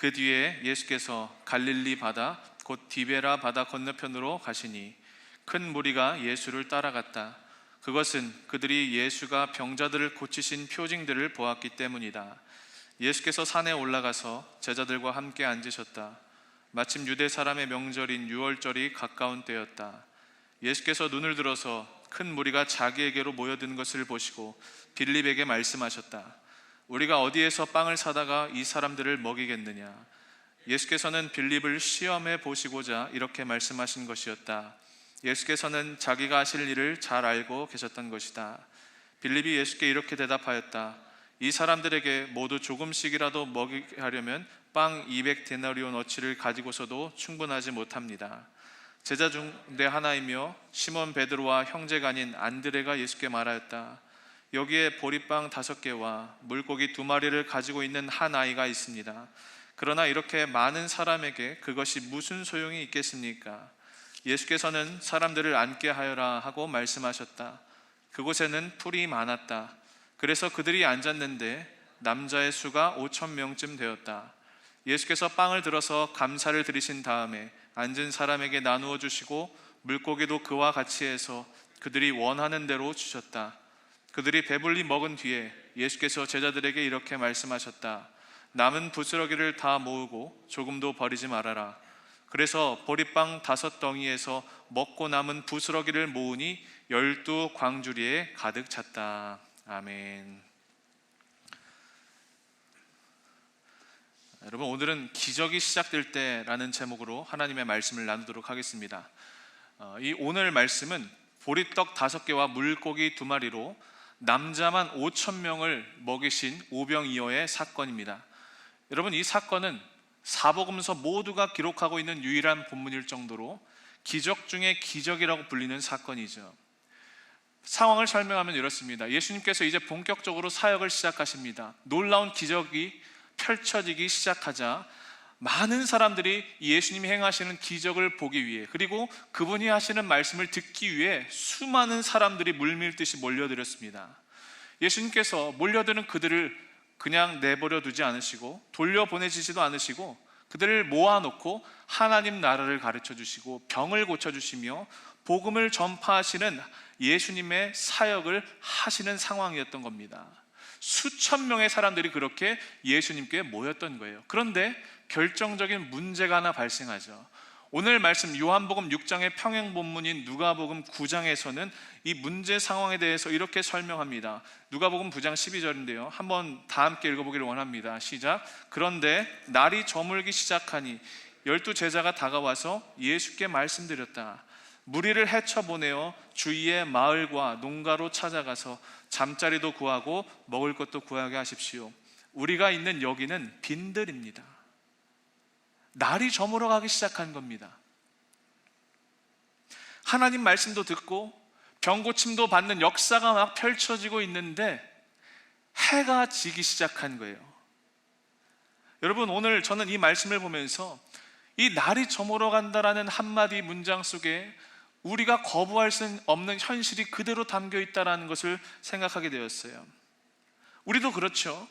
그 뒤에 예수께서 갈릴리 바다 곧 디베라 바다 건너편으로 가시니 큰 무리가 예수를 따라갔다. 그것은 그들이 예수가 병자들을 고치신 표징들을 보았기 때문이다. 예수께서 산에 올라가서 제자들과 함께 앉으셨다. 마침 유대 사람의 명절인 유월절이 가까운 때였다. 예수께서 눈을 들어서 큰 무리가 자기에게로 모여드는 것을 보시고 빌립에게 말씀하셨다. 우리가 어디에서 빵을 사다가 이 사람들을 먹이겠느냐? 예수께서는 빌립을 시험해 보시고자 이렇게 말씀하신 것이었다. 예수께서는 자기가 하실 일을 잘 알고 계셨던 것이다. 빌립이 예수께 이렇게 대답하였다. 이 사람들에게 모두 조금씩이라도 먹이게 하려면 빵 200데나리온어치를 가지고서도 충분하지 못합니다. 제자 중대 하나이며 시몬 베드로와 형제가 아닌 안드레가 예수께 말하였다. 여기에 보리빵 5개와 물고기 2마리를 가지고 있는 한 아이가 있습니다. 그러나 이렇게 많은 사람에게 그것이 무슨 소용이 있겠습니까? 예수께서는 사람들을 앉게 하여라 하고 말씀하셨다. 그곳에는 풀이 많았다. 그래서 그들이 앉았는데 남자의 수가 5,000명쯤 되었다. 예수께서 빵을 들어서 감사를 드리신 다음에 앉은 사람에게 나누어 주시고 물고기도 그와 같이 해서 그들이 원하는 대로 주셨다. 그들이 배불리 먹은 뒤에 예수께서 제자들에게 이렇게 말씀하셨다. 남은 부스러기를 다 모으고 조금도 버리지 말아라. 그래서 보리빵 5덩이에서 먹고 남은 부스러기를 모으니 12광주리에 가득 찼다. 아멘. 여러분, 오늘은 기적이 시작될 때라는 제목으로 하나님의 말씀을 나누도록 하겠습니다. 이 오늘 말씀은 보리떡 5개와 물고기 2마리로 남자만 5,000명을 먹이신 오병이어의 사건입니다. 여러분, 이 사건은 사복음서 모두가 기록하고 있는 유일한 본문일 정도로 기적 중에 기적이라고 불리는 사건이죠. 상황을 설명하면 이렇습니다. 예수님께서 이제 본격적으로 사역을 시작하십니다. 놀라운 기적이 펼쳐지기 시작하자 많은 사람들이 예수님이 행하시는 기적을 보기 위해, 그리고 그분이 하시는 말씀을 듣기 위해 수많은 사람들이 물밀듯이 몰려들었습니다. 예수님께서 몰려드는 그들을 그냥 내버려 두지 않으시고 돌려보내지지도 않으시고 그들을 모아놓고 하나님 나라를 가르쳐 주시고 병을 고쳐주시며 복음을 전파하시는 예수님의 사역을 하시는 상황이었던 겁니다. 수천 명의 사람들이 그렇게 예수님께 모였던 거예요. 그런데 결정적인 문제가 하나 발생하죠. 오늘 말씀 요한복음 6장의 평행 본문인 누가복음 9장에서는 이 문제 상황에 대해서 이렇게 설명합니다. 누가복음 9장 12절인데요. 한번 다 함께 읽어보기를 원합니다. 시작. 그런데 날이 저물기 시작하니 12제자가 다가와서 예수께 말씀드렸다. 무리를 헤쳐보내어 주위의 마을과 농가로 찾아가서 잠자리도 구하고 먹을 것도 구하게 하십시오. 우리가 있는 여기는 빈들입니다. 날이 저물어가기 시작한 겁니다. 하나님 말씀도 듣고 병고침도 받는 역사가 막 펼쳐지고 있는데 해가 지기 시작한 거예요. 여러분, 오늘 저는 이 말씀을 보면서 이 날이 저물어간다라는 한마디 문장 속에 우리가 거부할 수 없는 현실이 그대로 담겨 있다는 것을 생각하게 되었어요. 우리도 그렇죠.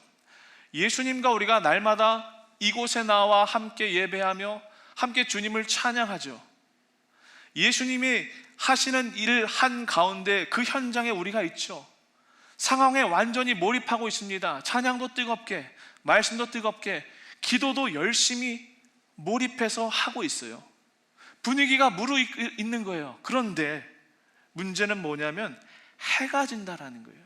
예수님과 우리가 날마다 이곳에 나와 함께 예배하며 함께 주님을 찬양하죠. 예수님이 하시는 일을 한 가운데 그 현장에 우리가 있죠. 상황에 완전히 몰입하고 있습니다. 찬양도 뜨겁게, 말씀도 뜨겁게, 기도도 열심히 몰입해서 하고 있어요. 분위기가 무르익는 거예요. 그런데 문제는 뭐냐면 해가 진다라는 거예요.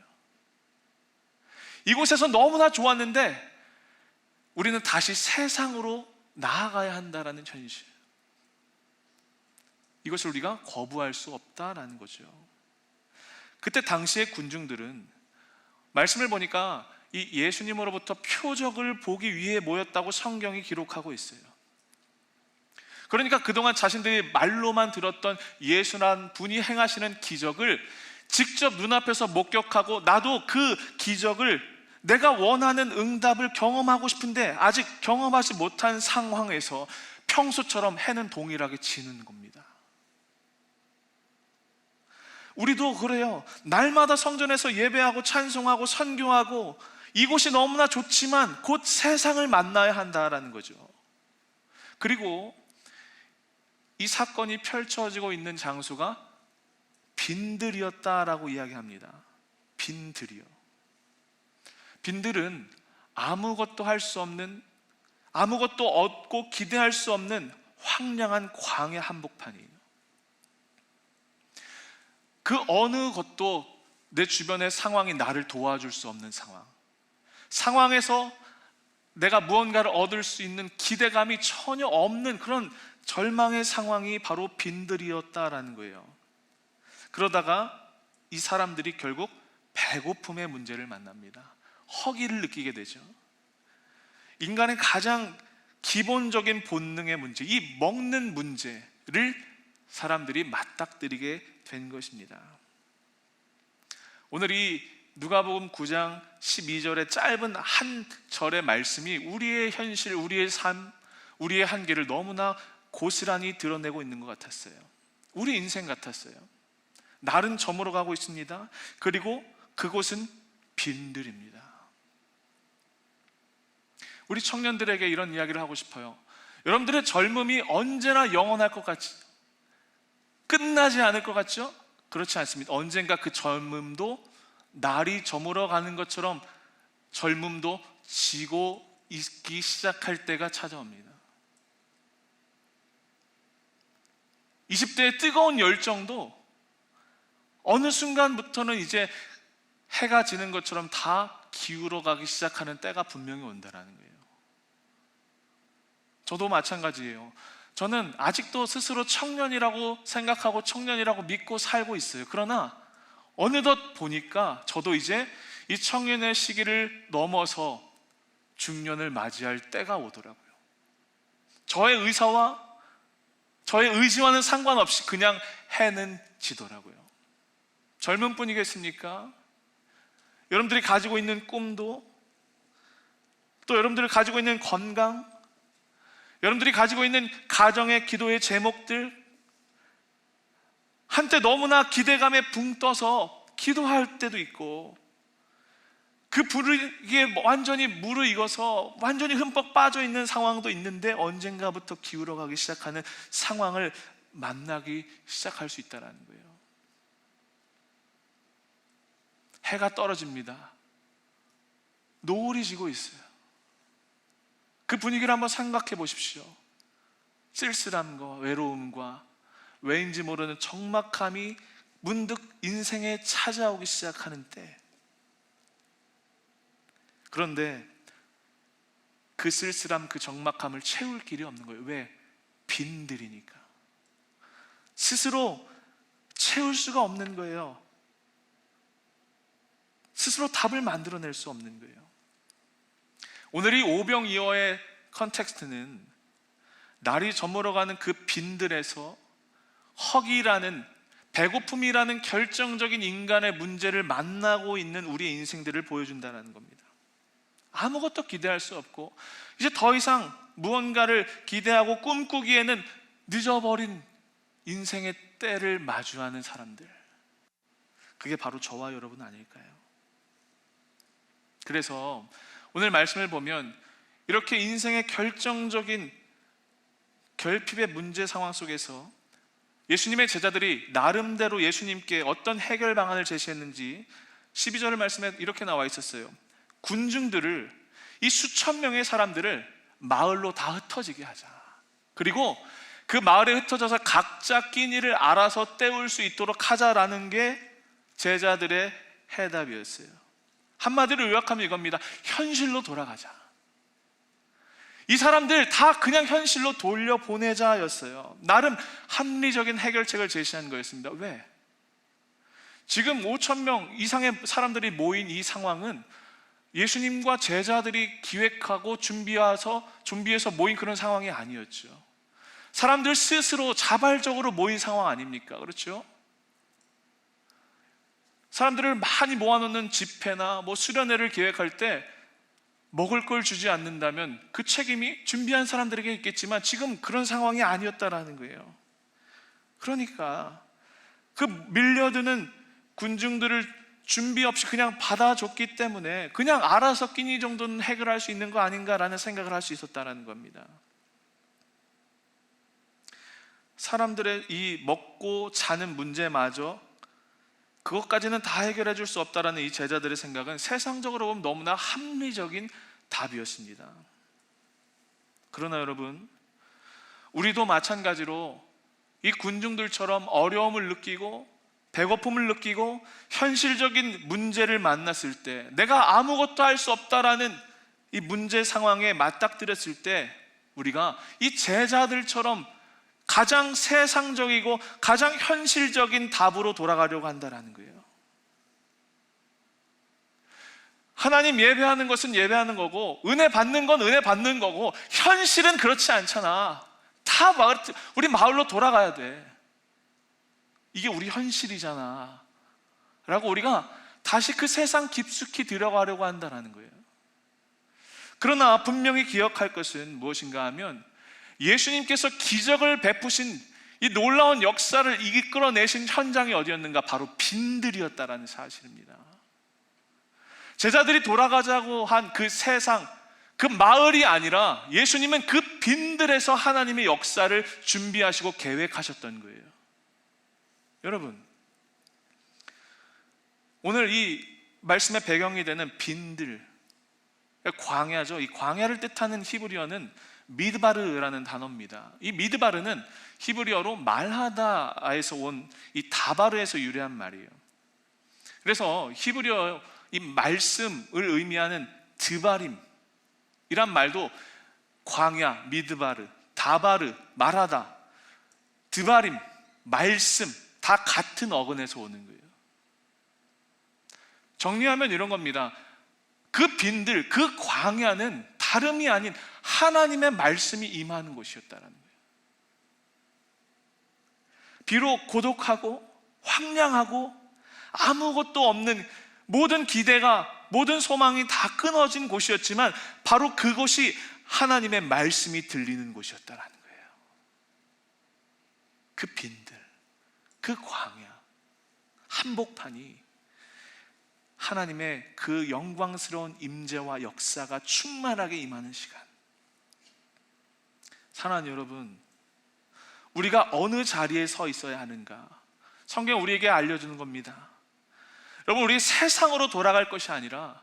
이곳에서 너무나 좋았는데 우리는 다시 세상으로 나아가야 한다라는 현실, 이것을 우리가 거부할 수 없다라는 거죠. 그때 당시의 군중들은 말씀을 보니까 이 예수님으로부터 표적을 보기 위해 모였다고 성경이 기록하고 있어요. 그러니까 그동안 자신들이 말로만 들었던 예수란 분이 행하시는 기적을 직접 눈앞에서 목격하고 나도 그 기적을 내가 원하는 응답을 경험하고 싶은데 아직 경험하지 못한 상황에서 평소처럼 해는 동일하게 지는 겁니다. 우리도 그래요. 날마다 성전에서 예배하고 찬송하고 선교하고 이곳이 너무나 좋지만 곧 세상을 만나야 한다라는 거죠. 그리고 이 사건이 펼쳐지고 있는 장소가 빈들이었다라고 이야기합니다. 빈들이요. 빈들은 아무것도 할 수 없는, 아무것도 얻고 기대할 수 없는 황량한 광야 한복판이에요. 그 어느 것도 내 주변의 상황이 나를 도와줄 수 없는 상황에서 내가 무언가를 얻을 수 있는 기대감이 전혀 없는 그런 절망의 상황이 바로 빈들이었다라는 거예요. 그러다가 이 사람들이 결국 배고픔의 문제를 만납니다. 허기를 느끼게 되죠. 인간의 가장 기본적인 본능의 문제, 이 먹는 문제를 사람들이 맞닥뜨리게 된 것입니다. 오늘 이 누가복음 9장 12절의 짧은 한 절의 말씀이 우리의 현실, 우리의 삶, 우리의 한계를 너무나 고스란히 드러내고 있는 것 같았어요. 우리 인생 같았어요. 날은 저물어 가고 있습니다. 그리고 그곳은 빈들입니다. 우리 청년들에게 이런 이야기를 하고 싶어요. 여러분들의 젊음이 언제나 영원할 것 같지, 끝나지 않을 것 같죠? 그렇지 않습니다. 언젠가 그 젊음도 날이 저물어 가는 것처럼 젊음도 지고 있기 시작할 때가 찾아옵니다. 20대의 뜨거운 열정도 어느 순간부터는 이제 해가 지는 것처럼 다 기울어 가기 시작하는 때가 분명히 온다라는 거예요. 저도 마찬가지예요. 저는 아직도 스스로 청년이라고 생각하고 청년이라고 믿고 살고 있어요. 그러나 어느덧 보니까 저도 이제 이 청년의 시기를 넘어서 중년을 맞이할 때가 오더라고요. 저의 의사와 저의 의지와는 상관없이 그냥 해는 지더라고요. 젊은 뿐이겠습니까? 여러분들이 가지고 있는 꿈도, 또 여러분들이 가지고 있는 건강, 여러분들이 가지고 있는 가정의 기도의 제목들, 한때 너무나 기대감에 붕 떠서 기도할 때도 있고, 그 불이게 완전히 무르익어서 완전히 흠뻑 빠져 있는 상황도 있는데 언젠가부터 기울어가기 시작하는 상황을 만나기 시작할 수 있다는 거예요. 해가 떨어집니다. 노을이 지고 있어요. 그 분위기를 한번 생각해 보십시오. 쓸쓸함과 외로움과 왜인지 모르는 적막함이 문득 인생에 찾아오기 시작하는 때, 그런데 그 쓸쓸함, 그 적막함을 채울 길이 없는 거예요. 왜? 빈들이니까. 스스로 채울 수가 없는 거예요. 스스로 답을 만들어낼 수 없는 거예요. 오늘 이 오병이어의 컨텍스트는 날이 저물어가는 그 빈들에서 허기라는, 배고픔이라는 결정적인 인간의 문제를 만나고 있는 우리의 인생들을 보여준다는 겁니다. 아무것도 기대할 수 없고 이제 더 이상 무언가를 기대하고 꿈꾸기에는 늦어버린 인생의 때를 마주하는 사람들, 그게 바로 저와 여러분 아닐까요? 그래서 오늘 말씀을 보면 이렇게 인생의 결정적인 결핍의 문제 상황 속에서 예수님의 제자들이 나름대로 예수님께 어떤 해결 방안을 제시했는지 12절 말씀에 이렇게 나와 있었어요. 군중들을, 이 수천 명의 사람들을 마을로 다 흩어지게 하자. 그리고 그 마을에 흩어져서 각자 끼니를 알아서 때울 수 있도록 하자라는 게 제자들의 해답이었어요. 한마디로 요약하면 이겁니다. 현실로 돌아가자. 이 사람들 다 그냥 현실로 돌려보내자였어요. 나름 합리적인 해결책을 제시한 거였습니다. 왜? 지금 5천 명 이상의 사람들이 모인 이 상황은 예수님과 제자들이 기획하고 준비해서 모인 그런 상황이 아니었죠. 사람들 스스로 자발적으로 모인 상황 아닙니까? 그렇죠? 사람들을 많이 모아놓는 집회나 수련회를 기획할 때 먹을 걸 주지 않는다면 그 책임이 준비한 사람들에게 있겠지만 지금 그런 상황이 아니었다라는 거예요. 그러니까 그 밀려드는 군중들을 준비 없이 그냥 받아줬기 때문에 그냥 알아서 끼니 정도는 해결할 수 있는 거 아닌가라는 생각을 할 수 있었다는 겁니다. 사람들의 이 먹고 자는 문제마저 그것까지는 다 해결해 줄 수 없다라는 이 제자들의 생각은 세상적으로 보면 너무나 합리적인 답이었습니다. 그러나 여러분, 우리도 마찬가지로 이 군중들처럼 어려움을 느끼고 배고픔을 느끼고 현실적인 문제를 만났을 때, 내가 아무것도 할 수 없다라는 이 문제 상황에 맞닥뜨렸을 때, 우리가 이 제자들처럼 가장 세상적이고 가장 현실적인 답으로 돌아가려고 한다는 거예요. 하나님 예배하는 것은 예배하는 거고, 은혜 받는 건 은혜 받는 거고, 현실은 그렇지 않잖아. 다 우리 마을로 돌아가야 돼. 이게 우리 현실이잖아 라고 우리가 다시 그 세상 깊숙이 들어가려고 한다는 거예요. 그러나 분명히 기억할 것은 무엇인가 하면, 예수님께서 기적을 베푸신 이 놀라운 역사를 이끌어내신 현장이 어디였는가? 바로 빈들이었다라는 사실입니다. 제자들이 돌아가자고 한 그 세상, 그 마을이 아니라 예수님은 그 빈들에서 하나님의 역사를 준비하시고 계획하셨던 거예요. 여러분, 오늘 이 말씀의 배경이 되는 빈들, 광야죠. 이 광야를 뜻하는 히브리어는 미드바르라는 단어입니다. 이 미드바르는 히브리어로 말하다에서 온 이 다바르에서 유래한 말이에요. 그래서 히브리어 이 말씀을 의미하는 드바림이란 말도 광야, 미드바르, 다바르, 말하다, 드바림, 말씀 다 같은 어근에서 오는 거예요. 정리하면 이런 겁니다. 그 빈들, 그 광야는 다름이 아닌 하나님의 말씀이 임하는 곳이었다는 거예요. 비록 고독하고 황량하고 아무것도 없는, 모든 기대가, 모든 소망이 다 끊어진 곳이었지만 바로 그곳이 하나님의 말씀이 들리는 곳이었다는 거예요. 그 빈들, 그 광야, 한복판이 하나님의 그 영광스러운 임재와 역사가 충만하게 임하는 시간. 사랑하는 여러분, 우리가 어느 자리에 서 있어야 하는가? 성경 우리에게 알려주는 겁니다. 여러분, 우리 세상으로 돌아갈 것이 아니라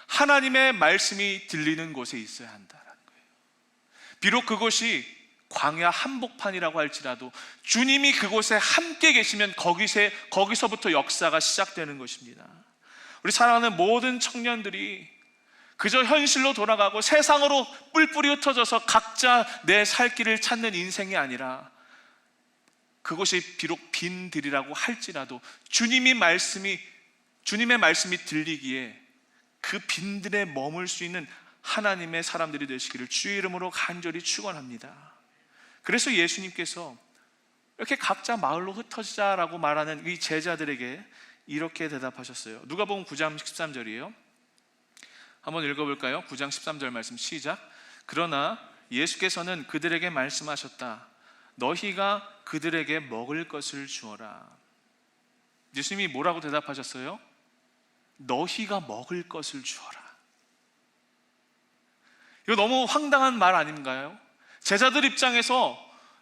하나님의 말씀이 들리는 곳에 있어야 한다는 거예요. 비록 그곳이 광야 한복판이라고 할지라도 주님이 그곳에 함께 계시면 거기서부터 역사가 시작되는 것입니다. 우리 사랑하는 모든 청년들이 그저 현실로 돌아가고 세상으로 뿔뿔이 흩어져서 각자 내 살 길을 찾는 인생이 아니라, 그곳이 비록 빈들이라고 할지라도 주님의 말씀이 들리기에 그 빈들에 머물 수 있는 하나님의 사람들이 되시기를 주의 이름으로 간절히 축원합니다. 그래서 예수님께서 이렇게 각자 마을로 흩어지자라고 말하는 이 제자들에게 이렇게 대답하셨어요. 누가복음 9장 13절이에요. 한번 읽어볼까요? 9장 13절 말씀 시작. 그러나 예수께서는 그들에게 말씀하셨다. 너희가 그들에게 먹을 것을 주어라. 예수님이 뭐라고 대답하셨어요? 너희가 먹을 것을 주어라. 이거 너무 황당한 말 아닌가요? 제자들 입장에서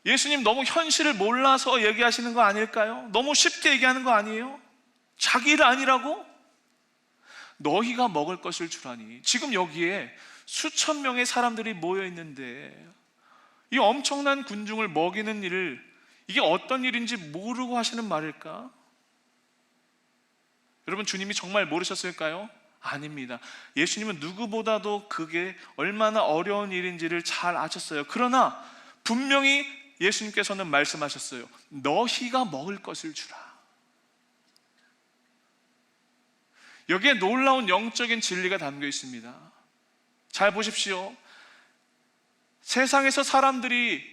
예수님 너무 현실을 몰라서 얘기하시는 거 아닐까요? 너무 쉽게 얘기하는 거 아니에요? 자기 일 아니라고? 너희가 먹을 것을 주라니. 지금 여기에 수천 명의 사람들이 모여 있는데 이 엄청난 군중을 먹이는 일을, 이게 어떤 일인지 모르고 하시는 말일까? 여러분, 주님이 정말 모르셨을까요? 아닙니다. 예수님은 누구보다도 그게 얼마나 어려운 일인지를 잘 아셨어요. 그러나 분명히 예수님께서는 말씀하셨어요. 너희가 먹을 것을 주라. 여기에 놀라운 영적인 진리가 담겨 있습니다. 잘 보십시오. 세상에서 사람들이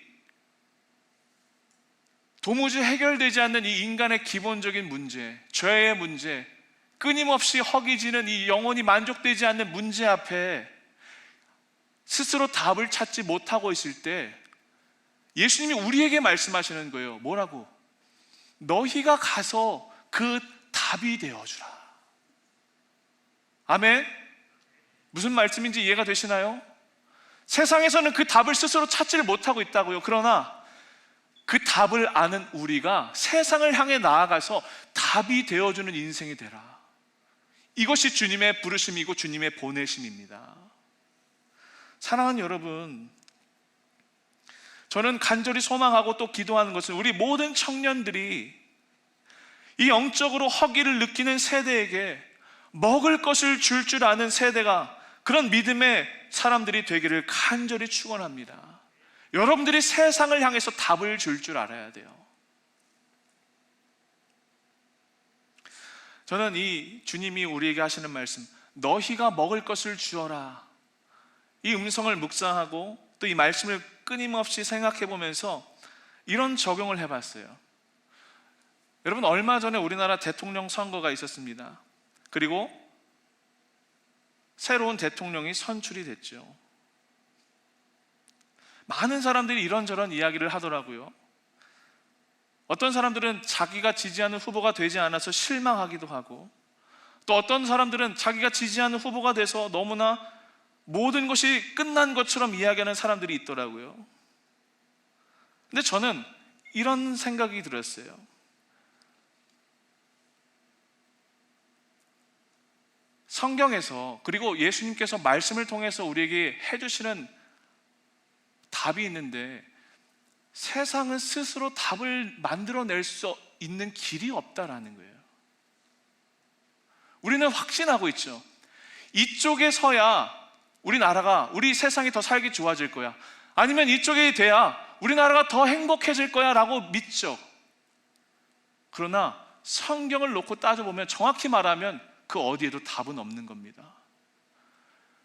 도무지 해결되지 않는 이 인간의 기본적인 문제, 죄의 문제, 끊임없이 허기지는 이 영혼이 만족되지 않는 문제 앞에 스스로 답을 찾지 못하고 있을 때 예수님이 우리에게 말씀하시는 거예요. 뭐라고? 너희가 가서 그 답이 되어주라. 아멘? 무슨 말씀인지 이해가 되시나요? 세상에서는 그 답을 스스로 찾지를 못하고 있다고요. 그러나 그 답을 아는 우리가 세상을 향해 나아가서 답이 되어주는 인생이 되라. 이것이 주님의 부르심이고 주님의 보내심입니다. 사랑하는 여러분, 저는 간절히 소망하고 또 기도하는 것은 우리 모든 청년들이 이 영적으로 허기를 느끼는 세대에게 먹을 것을 줄 아는 세대가, 그런 믿음의 사람들이 되기를 간절히 축원합니다. 여러분들이 세상을 향해서 답을 줄 알아야 돼요. 저는 이 주님이 우리에게 하시는 말씀, 너희가 먹을 것을 주어라, 이 음성을 묵상하고 또 이 말씀을 끊임없이 생각해 보면서 이런 적용을 해봤어요. 여러분, 얼마 전에 우리나라 대통령 선거가 있었습니다. 그리고 새로운 대통령이 선출이 됐죠. 많은 사람들이 이런저런 이야기를 하더라고요. 어떤 사람들은 자기가 지지하는 후보가 되지 않아서 실망하기도 하고, 또 어떤 사람들은 자기가 지지하는 후보가 돼서 너무나 모든 것이 끝난 것처럼 이야기하는 사람들이 있더라고요. 근데 저는 이런 생각이 들었어요. 성경에서, 그리고 예수님께서 말씀을 통해서 우리에게 해주시는 답이 있는데, 세상은 스스로 답을 만들어낼 수 있는 길이 없다라는 거예요. 우리는 확신하고 있죠. 이쪽에 서야 우리나라가, 우리 세상이 더 살기 좋아질 거야, 아니면 이쪽에 돼야 우리나라가 더 행복해질 거야 라고 믿죠. 그러나 성경을 놓고 따져보면, 정확히 말하면 그 어디에도 답은 없는 겁니다.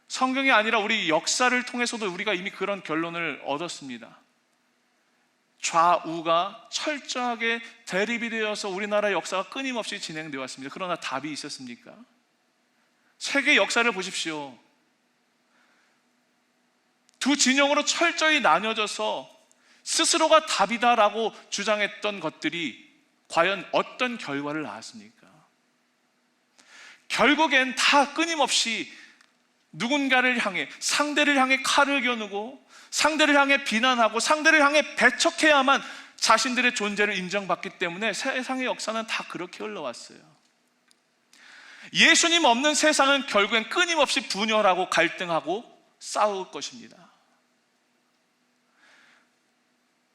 성경이 아니라 우리 역사를 통해서도 우리가 이미 그런 결론을 얻었습니다. 좌우가 철저하게 대립이 되어서 우리나라의 역사가 끊임없이 진행되어 왔습니다. 그러나 답이 있었습니까? 세계 역사를 보십시오. 두 진영으로 철저히 나뉘어져서 스스로가 답이다라고 주장했던 것들이 과연 어떤 결과를 낳았습니까? 결국엔 다 끊임없이 누군가를 향해, 상대를 향해 칼을 겨누고, 상대를 향해 비난하고, 상대를 향해 배척해야만 자신들의 존재를 인정받기 때문에 세상의 역사는 다 그렇게 흘러왔어요. 예수님 없는 세상은 결국엔 끊임없이 분열하고 갈등하고 싸울 것입니다.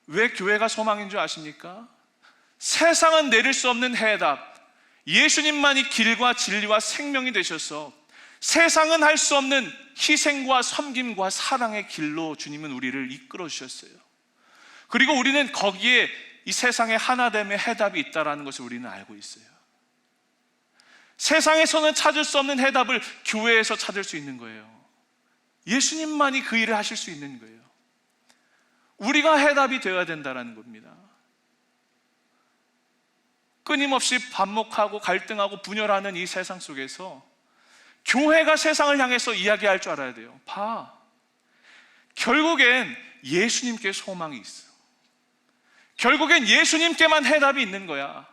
왜 교회가 소망인 줄 아십니까? 세상은 내릴 수 없는 해답, 예수님만이 길과 진리와 생명이 되셔서 세상은 할 수 없는 희생과 섬김과 사랑의 길로 주님은 우리를 이끌어 주셨어요. 그리고 우리는 거기에 이 세상의 하나됨의 해답이 있다는 것을 우리는 알고 있어요. 세상에서는 찾을 수 없는 해답을 교회에서 찾을 수 있는 거예요. 예수님만이 그 일을 하실 수 있는 거예요. 우리가 해답이 되어야 된다는 겁니다. 끊임없이 반목하고 갈등하고 분열하는 이 세상 속에서 교회가 세상을 향해서 이야기할 줄 알아야 돼요. 봐, 결국엔 예수님께 소망이 있어. 결국엔 예수님께만 해답이 있는 거야.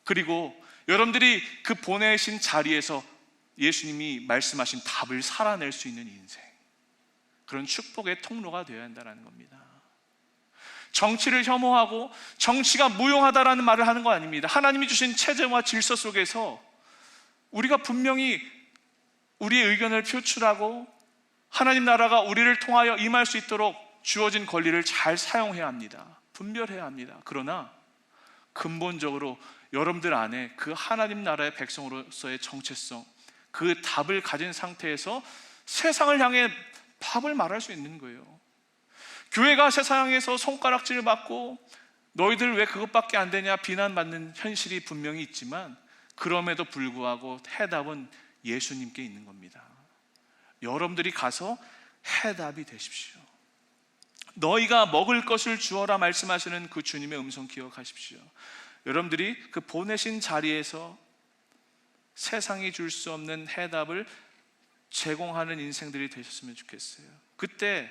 그리고 여러분들이 그 보내신 자리에서 예수님이 말씀하신 답을 살아낼 수 있는 인생, 그런 축복의 통로가 되어야 한다는 겁니다. 정치를 혐오하고 정치가 무용하다라는 말을 하는 거 아닙니다. 하나님이 주신 체제와 질서 속에서 우리가 분명히 우리의 의견을 표출하고 하나님 나라가 우리를 통하여 임할 수 있도록 주어진 권리를 잘 사용해야 합니다. 분별해야 합니다. 그러나 근본적으로 여러분들 안에 그 하나님 나라의 백성으로서의 정체성, 그 답을 가진 상태에서 세상을 향해 답을 말할 수 있는 거예요. 교회가 세상에서 손가락질 받고 너희들 왜 그것밖에 안 되냐 비난받는 현실이 분명히 있지만, 그럼에도 불구하고 해답은 예수님께 있는 겁니다. 여러분들이 가서 해답이 되십시오. 너희가 먹을 것을 주어라 말씀하시는 그 주님의 음성 기억하십시오. 여러분들이 그 보내신 자리에서 세상이 줄 수 없는 해답을 제공하는 인생들이 되셨으면 좋겠어요. 그때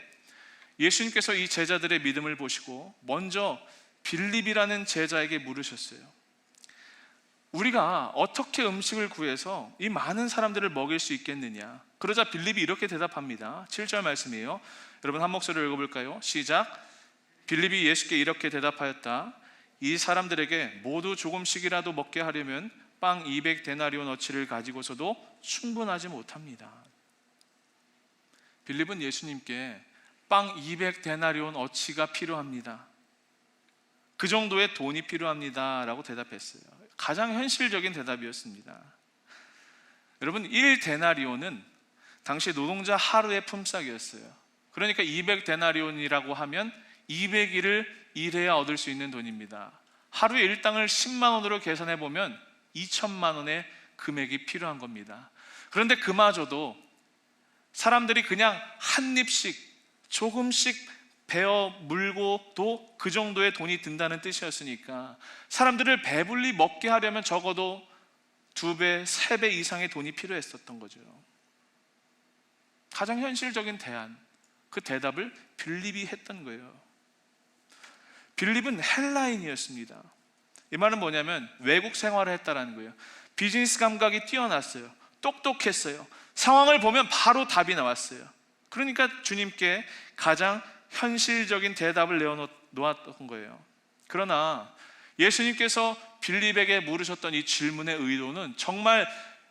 예수님께서 이 제자들의 믿음을 보시고 먼저 빌립이라는 제자에게 물으셨어요. 우리가 어떻게 음식을 구해서 이 많은 사람들을 먹일 수 있겠느냐? 그러자 빌립이 이렇게 대답합니다. 7절 말씀이에요. 여러분 한 목소리로 읽어볼까요? 시작. 빌립이 예수께 이렇게 대답하였다. 이 사람들에게 모두 조금씩이라도 먹게 하려면 빵 200데나리온어치를 가지고서도 충분하지 못합니다. 빌립은 예수님께 빵 200데나리온어치가 필요합니다. 그 정도의 돈이 필요합니다 라고 대답했어요. 가장 현실적인 대답이었습니다. 여러분 1데나리온은 당시 노동자 하루의 품삯이었어요. 그러니까 200데나리온이라고 하면 200일을 일해야 얻을 수 있는 돈입니다. 하루에 일당을 10만 원으로 계산해 보면 2천만 원의 금액이 필요한 겁니다. 그런데 그마저도 사람들이 그냥 한 입씩 조금씩 베어 물고도 그 정도의 돈이 든다는 뜻이었으니까 사람들을 배불리 먹게 하려면 적어도 2배, 3배 이상의 돈이 필요했었던 거죠. 가장 현실적인 대안, 그 대답을 빌립이 했던 거예요. 빌립은 헬라인이었습니다. 이 말은 뭐냐면 외국 생활을 했다는 거예요. 비즈니스 감각이 뛰어났어요. 똑똑했어요. 상황을 보면 바로 답이 나왔어요. 그러니까 주님께 가장 현실적인 대답을 내어놓았던 거예요. 그러나 예수님께서 빌립에게 물으셨던 이 질문의 의도는 정말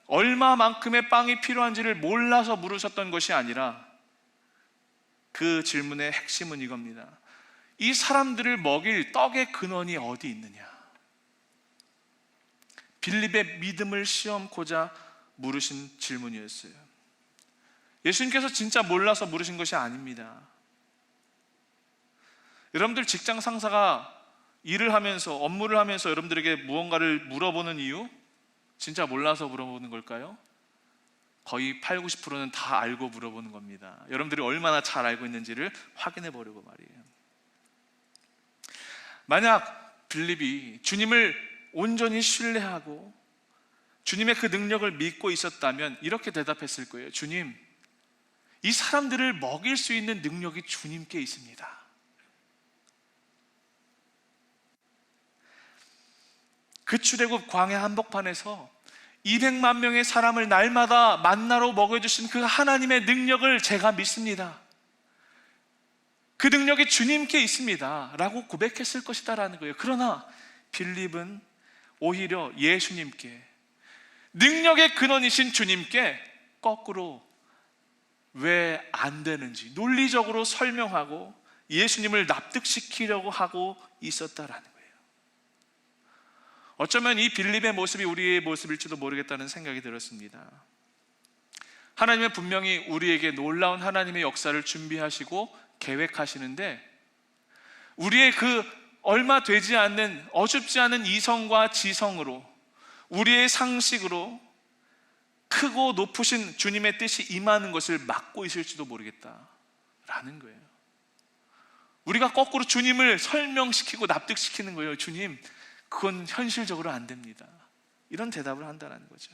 얼마만큼의 빵이 필요한지를 몰라서 물으셨던 것이 아니라 그 질문의 핵심은 이겁니다. 이 사람들을 먹일 떡의 근원이 어디 있느냐? 빌립의 믿음을 시험코자 물으신 질문이었어요. 예수님께서 진짜 몰라서 물으신 것이 아닙니다. 여러분들 직장 상사가 일을 하면서 업무를 하면서 여러분들에게 무언가를 물어보는 이유? 진짜 몰라서 물어보는 걸까요? 거의 8, 90%는 다 알고 물어보는 겁니다. 여러분들이 얼마나 잘 알고 있는지를 확인해 보려고 말이에요. 만약 빌립이 주님을 온전히 신뢰하고 주님의 그 능력을 믿고 있었다면 이렇게 대답했을 거예요. 주님, 이 사람들을 먹일 수 있는 능력이 주님께 있습니다. 그 출애굽 광야 한복판에서 200만 명의 사람을 날마다 만나로 먹여주신 그 하나님의 능력을 제가 믿습니다. 그 능력이 주님께 있습니다 라고 고백했을 것이다 라는 거예요. 그러나 빌립은 오히려 예수님께, 능력의 근원이신 주님께 거꾸로 왜 안 되는지 논리적으로 설명하고 예수님을 납득시키려고 하고 있었다라는 거예요. 어쩌면 이 빌립의 모습이 우리의 모습일지도 모르겠다는 생각이 들었습니다. 하나님은 분명히 우리에게 놀라운 하나님의 역사를 준비하시고 계획하시는데 우리의 그 얼마 되지 않는 어줍지 않은 이성과 지성으로 우리의 상식으로 크고 높으신 주님의 뜻이 임하는 것을 막고 있을지도 모르겠다라는 거예요. 우리가 거꾸로 주님을 설명시키고 납득시키는 거예요. 주님, 그건 현실적으로 안 됩니다. 이런 대답을 한다는 거죠.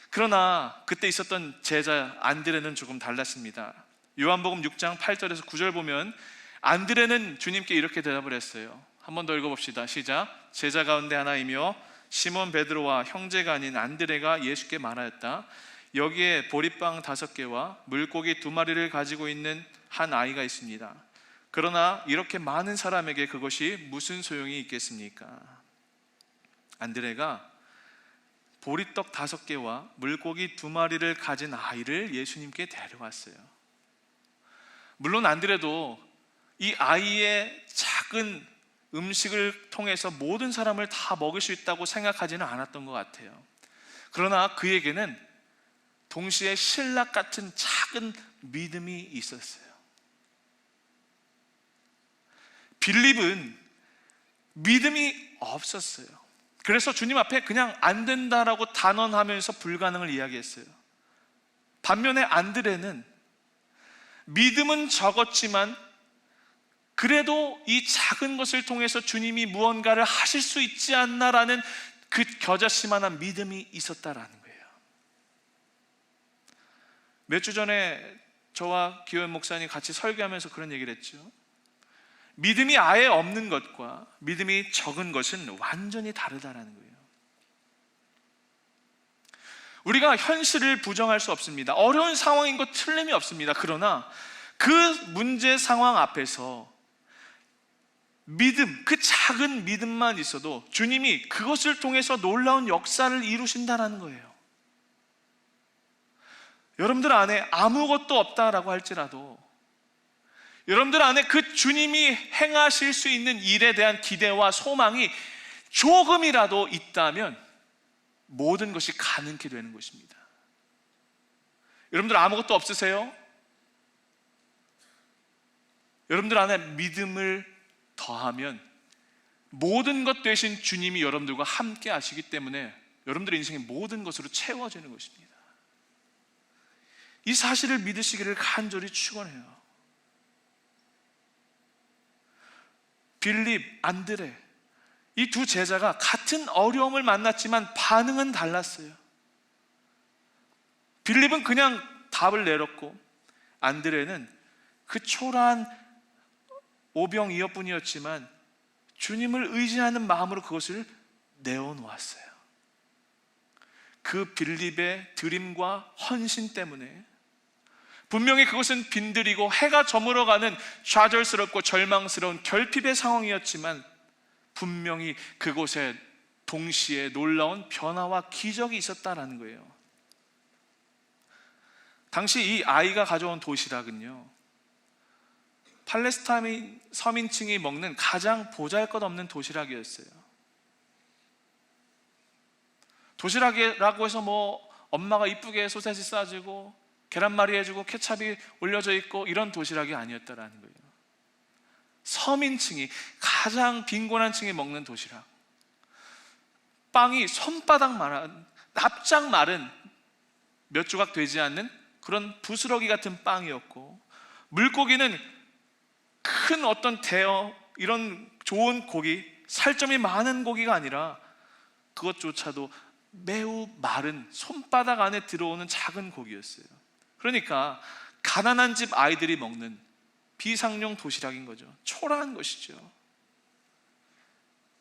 그러나 그때 있었던 제자 안드레는 조금 달랐습니다. 요한복음 6장 8절에서 9절 보면 안드레는 주님께 이렇게 대답을 했어요. 한 번 더 읽어봅시다. 시작. 제자 가운데 하나이며 시몬 베드로와 형제가 아닌 안드레가 예수께 말하였다. 여기에 보리빵 5개와 물고기 2마리를 가지고 있는 한 아이가 있습니다. 그러나 이렇게 많은 사람에게 그것이 무슨 소용이 있겠습니까? 안드레가 보리떡 5개와 물고기 2마리를 가진 아이를 예수님께 데려왔어요. 물론 안드레도 이 아이의 작은 음식을 통해서 모든 사람을 다 먹일 수 있다고 생각하지는 않았던 것 같아요. 그러나 그에게는 동시에 신락 같은 작은 믿음이 있었어요. 빌립은 믿음이 없었어요. 그래서 주님 앞에 그냥 안 된다라고 단언하면서 불가능을 이야기했어요. 반면에 안드레는 믿음은 적었지만 그래도 이 작은 것을 통해서 주님이 무언가를 하실 수 있지 않나라는 그 겨자씨만한 믿음이 있었다라는 거예요. 몇 주 전에 저와 기호연 목사님 같이 설교하면서 그런 얘기를 했죠. 믿음이 아예 없는 것과 믿음이 적은 것은 완전히 다르다라는 거예요. 우리가 현실을 부정할 수 없습니다. 어려운 상황인 것 틀림이 없습니다. 그러나 그 문제 상황 앞에서 믿음, 그 작은 믿음만 있어도 주님이 그것을 통해서 놀라운 역사를 이루신다는 거예요. 여러분들 안에 아무것도 없다라고 할지라도 여러분들 안에 그 주님이 행하실 수 있는 일에 대한 기대와 소망이 조금이라도 있다면 모든 것이 가능케 되는 것입니다. 여러분들 아무것도 없으세요? 여러분들 안에 믿음을 더하면 모든 것 되신 주님이 여러분들과 함께 하시기 때문에 여러분들의 인생의 모든 것으로 채워지는 것입니다. 이 사실을 믿으시기를 간절히 축원해요. 빌립, 안드레, 이 두 제자가 같은 어려움을 만났지만 반응은 달랐어요. 빌립은 그냥 답을 내렸고 안드레는 그 초라한 오병이어뿐이었지만 주님을 의지하는 마음으로 그것을 내어놓았어요. 그 빌립의 드림과 헌신 때문에 분명히 그것은 빈들이고 해가 저물어가는 좌절스럽고 절망스러운 결핍의 상황이었지만 분명히 그곳에 동시에 놀라운 변화와 기적이 있었다는 거예요. 당시 이 아이가 가져온 도시락은요, 팔레스타인 서민층이 먹는 가장 보잘것없는 도시락이었어요. 도시락이라고 해서 뭐 엄마가 이쁘게 소세지 싸주고 계란말이 해주고 케찹이 올려져 있고 이런 도시락이 아니었다라는 거예요. 서민층이, 가장 빈곤한 층이 먹는 도시락, 빵이 손바닥만한, 납작 마른, 몇 조각 되지 않는 그런 부스러기 같은 빵이었고, 물고기는 큰 어떤 대어, 이런 좋은 고기, 살점이 많은 고기가 아니라 그것조차도 매우 마른 손바닥 안에 들어오는 작은 고기였어요. 그러니까 가난한 집 아이들이 먹는 비상용 도시락인 거죠. 초라한 것이죠.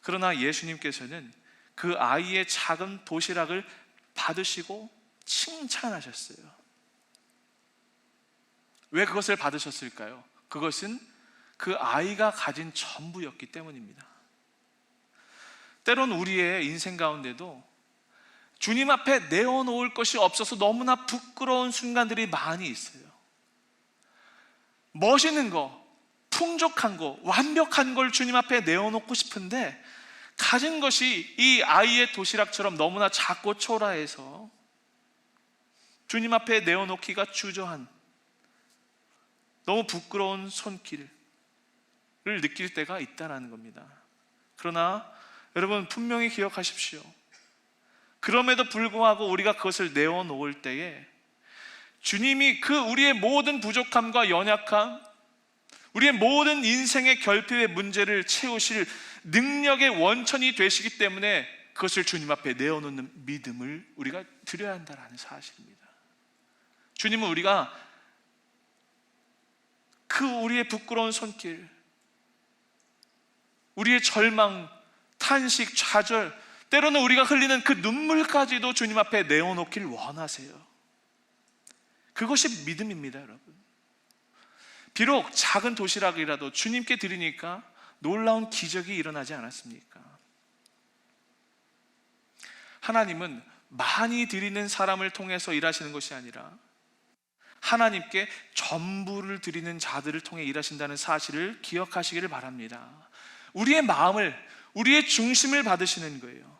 그러나 예수님께서는 그 아이의 작은 도시락을 받으시고 칭찬하셨어요. 왜 그것을 받으셨을까요? 그것은 그 아이가 가진 전부였기 때문입니다. 때론 우리의 인생 가운데도 주님 앞에 내어놓을 것이 없어서 너무나 부끄러운 순간들이 많이 있어요. 멋있는 거, 풍족한 거, 완벽한 걸 주님 앞에 내어놓고 싶은데 가진 것이 이 아이의 도시락처럼 너무나 작고 초라해서 주님 앞에 내어놓기가 주저한, 너무 부끄러운 손길을 느낄 때가 있다는 겁니다. 그러나 여러분 분명히 기억하십시오. 그럼에도 불구하고 우리가 그것을 내어놓을 때에 주님이 그 우리의 모든 부족함과 연약함, 우리의 모든 인생의 결핍의 문제를 채우실 능력의 원천이 되시기 때문에 그것을 주님 앞에 내어놓는 믿음을 우리가 드려야 한다는 사실입니다. 주님은 우리가 그 우리의 부끄러운 손길, 우리의 절망, 탄식, 좌절, 때로는 우리가 흘리는 그 눈물까지도 주님 앞에 내어놓길 원하세요. 그것이 믿음입니다, 여러분. 비록 작은 도시락이라도 주님께 드리니까 놀라운 기적이 일어나지 않았습니까? 하나님은 많이 드리는 사람을 통해서 일하시는 것이 아니라 하나님께 전부를 드리는 자들을 통해 일하신다는 사실을 기억하시기를 바랍니다. 우리의 마음을, 우리의 중심을 받으시는 거예요.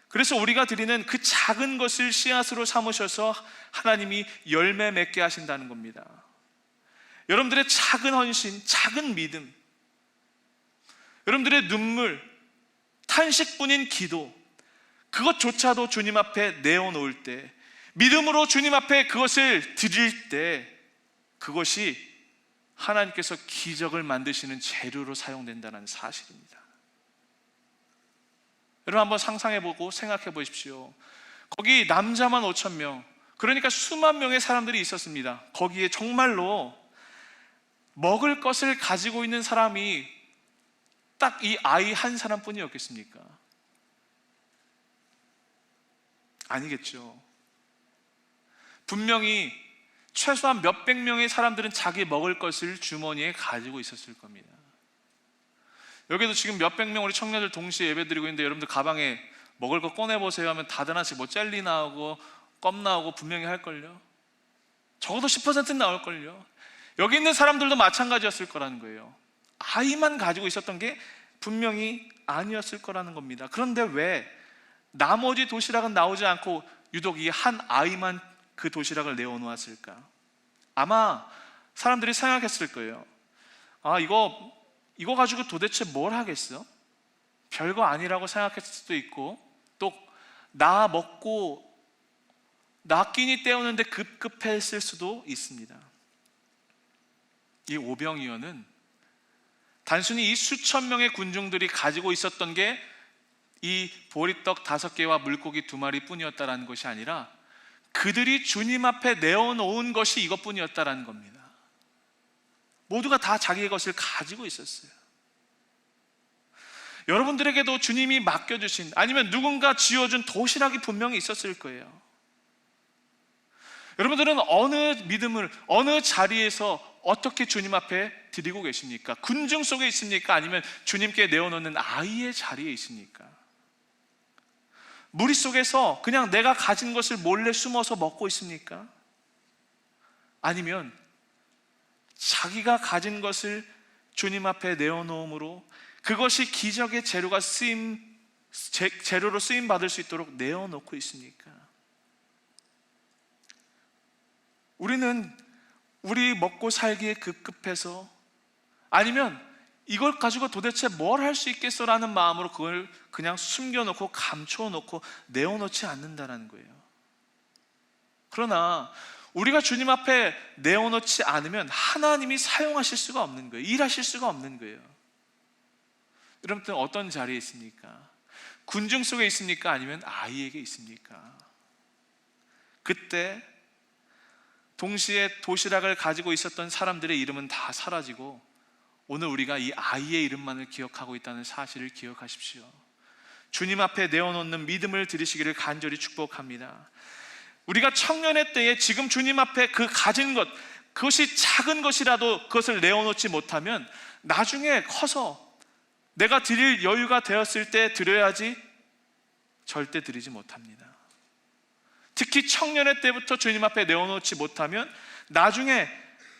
그래서 우리가 드리는 그 작은 것을 씨앗으로 삼으셔서 하나님이 열매 맺게 하신다는 겁니다. 여러분들의 작은 헌신, 작은 믿음, 여러분들의 눈물, 탄식뿐인 기도, 그것조차도 주님 앞에 내어놓을 때, 믿음으로 주님 앞에 그것을 드릴 때 그것이 하나님께서 기적을 만드시는 재료로 사용된다는 사실입니다. 여러분 한번 상상해보고 생각해 보십시오. 거기 남자만 5,000명, 그러니까 수만 명의 사람들이 있었습니다. 거기에 정말로 먹을 것을 가지고 있는 사람이 딱 이 아이 한 사람뿐이었겠습니까? 아니겠죠. 분명히 최소한 몇백 명의 사람들은 자기 먹을 것을 주머니에 가지고 있었을 겁니다. 여기도 지금 몇백 명 우리 청년들 동시에 예배드리고 있는데 여러분들 가방에 먹을 거 꺼내보세요 하면 다들 하나씩 뭐 젤리 나오고 껌 나오고 분명히 할걸요. 적어도 10%는 나올걸요. 여기 있는 사람들도 마찬가지였을 거라는 거예요. 아이만 가지고 있었던 게 분명히 아니었을 거라는 겁니다. 그런데 왜 나머지 도시락은 나오지 않고 유독 이 한 아이만 그 도시락을 내어놓았을까? 아마 사람들이 생각했을 거예요. 이거 가지고 도대체 뭘 하겠어? 별거 아니라고 생각했을 수도 있고, 또 나 먹고 나 끼니 때우는데 급급했을 수도 있습니다. 이 오병이어는 단순히 이 수천 명의 군중들이 가지고 있었던 게 이 보리떡 5개와 물고기 2마리 뿐이었다라는 것이 아니라 그들이 주님 앞에 내어놓은 것이 이것뿐이었다라는 겁니다. 모두가 다 자기의 것을 가지고 있었어요. 여러분들에게도 주님이 맡겨주신, 아니면 누군가 지어준 도시락이 분명히 있었을 거예요. 여러분들은 어느 믿음을, 어느 자리에서 어떻게 주님 앞에 드리고 계십니까? 군중 속에 있습니까? 아니면 주님께 내어놓는 아이의 자리에 있습니까? 무리 속에서 그냥 내가 가진 것을 몰래 숨어서 먹고 있습니까? 아니면 자기가 가진 것을 주님 앞에 내어놓음으로 그것이 기적의 재료로 쓰임 받을 수 있도록 내어놓고 있습니까? 우리는 우리 먹고 살기에 급급해서, 아니면 이걸 가지고 도대체 뭘 할 수 있겠어라는 마음으로 그걸 그냥 숨겨놓고 감춰놓고 내어놓지 않는다는 거예요. 그러나 우리가 주님 앞에 내어놓지 않으면 하나님이 사용하실 수가 없는 거예요. 일하실 수가 없는 거예요. 여러분들 어떤 자리에 있습니까? 군중 속에 있습니까? 아니면 아이에게 있습니까? 그때 동시에 도시락을 가지고 있었던 사람들의 이름은 다 사라지고 오늘 우리가 이 아이의 이름만을 기억하고 있다는 사실을 기억하십시오. 주님 앞에 내어놓는 믿음을 드리시기를 간절히 축복합니다. 우리가 청년의 때에 지금 주님 앞에 그 가진 것, 그것이 작은 것이라도 그것을 내어놓지 못하면 나중에 커서 내가 드릴 여유가 되었을 때 드려야지 절대 드리지 못합니다. 특히 청년의 때부터 주님 앞에 내어놓지 못하면 나중에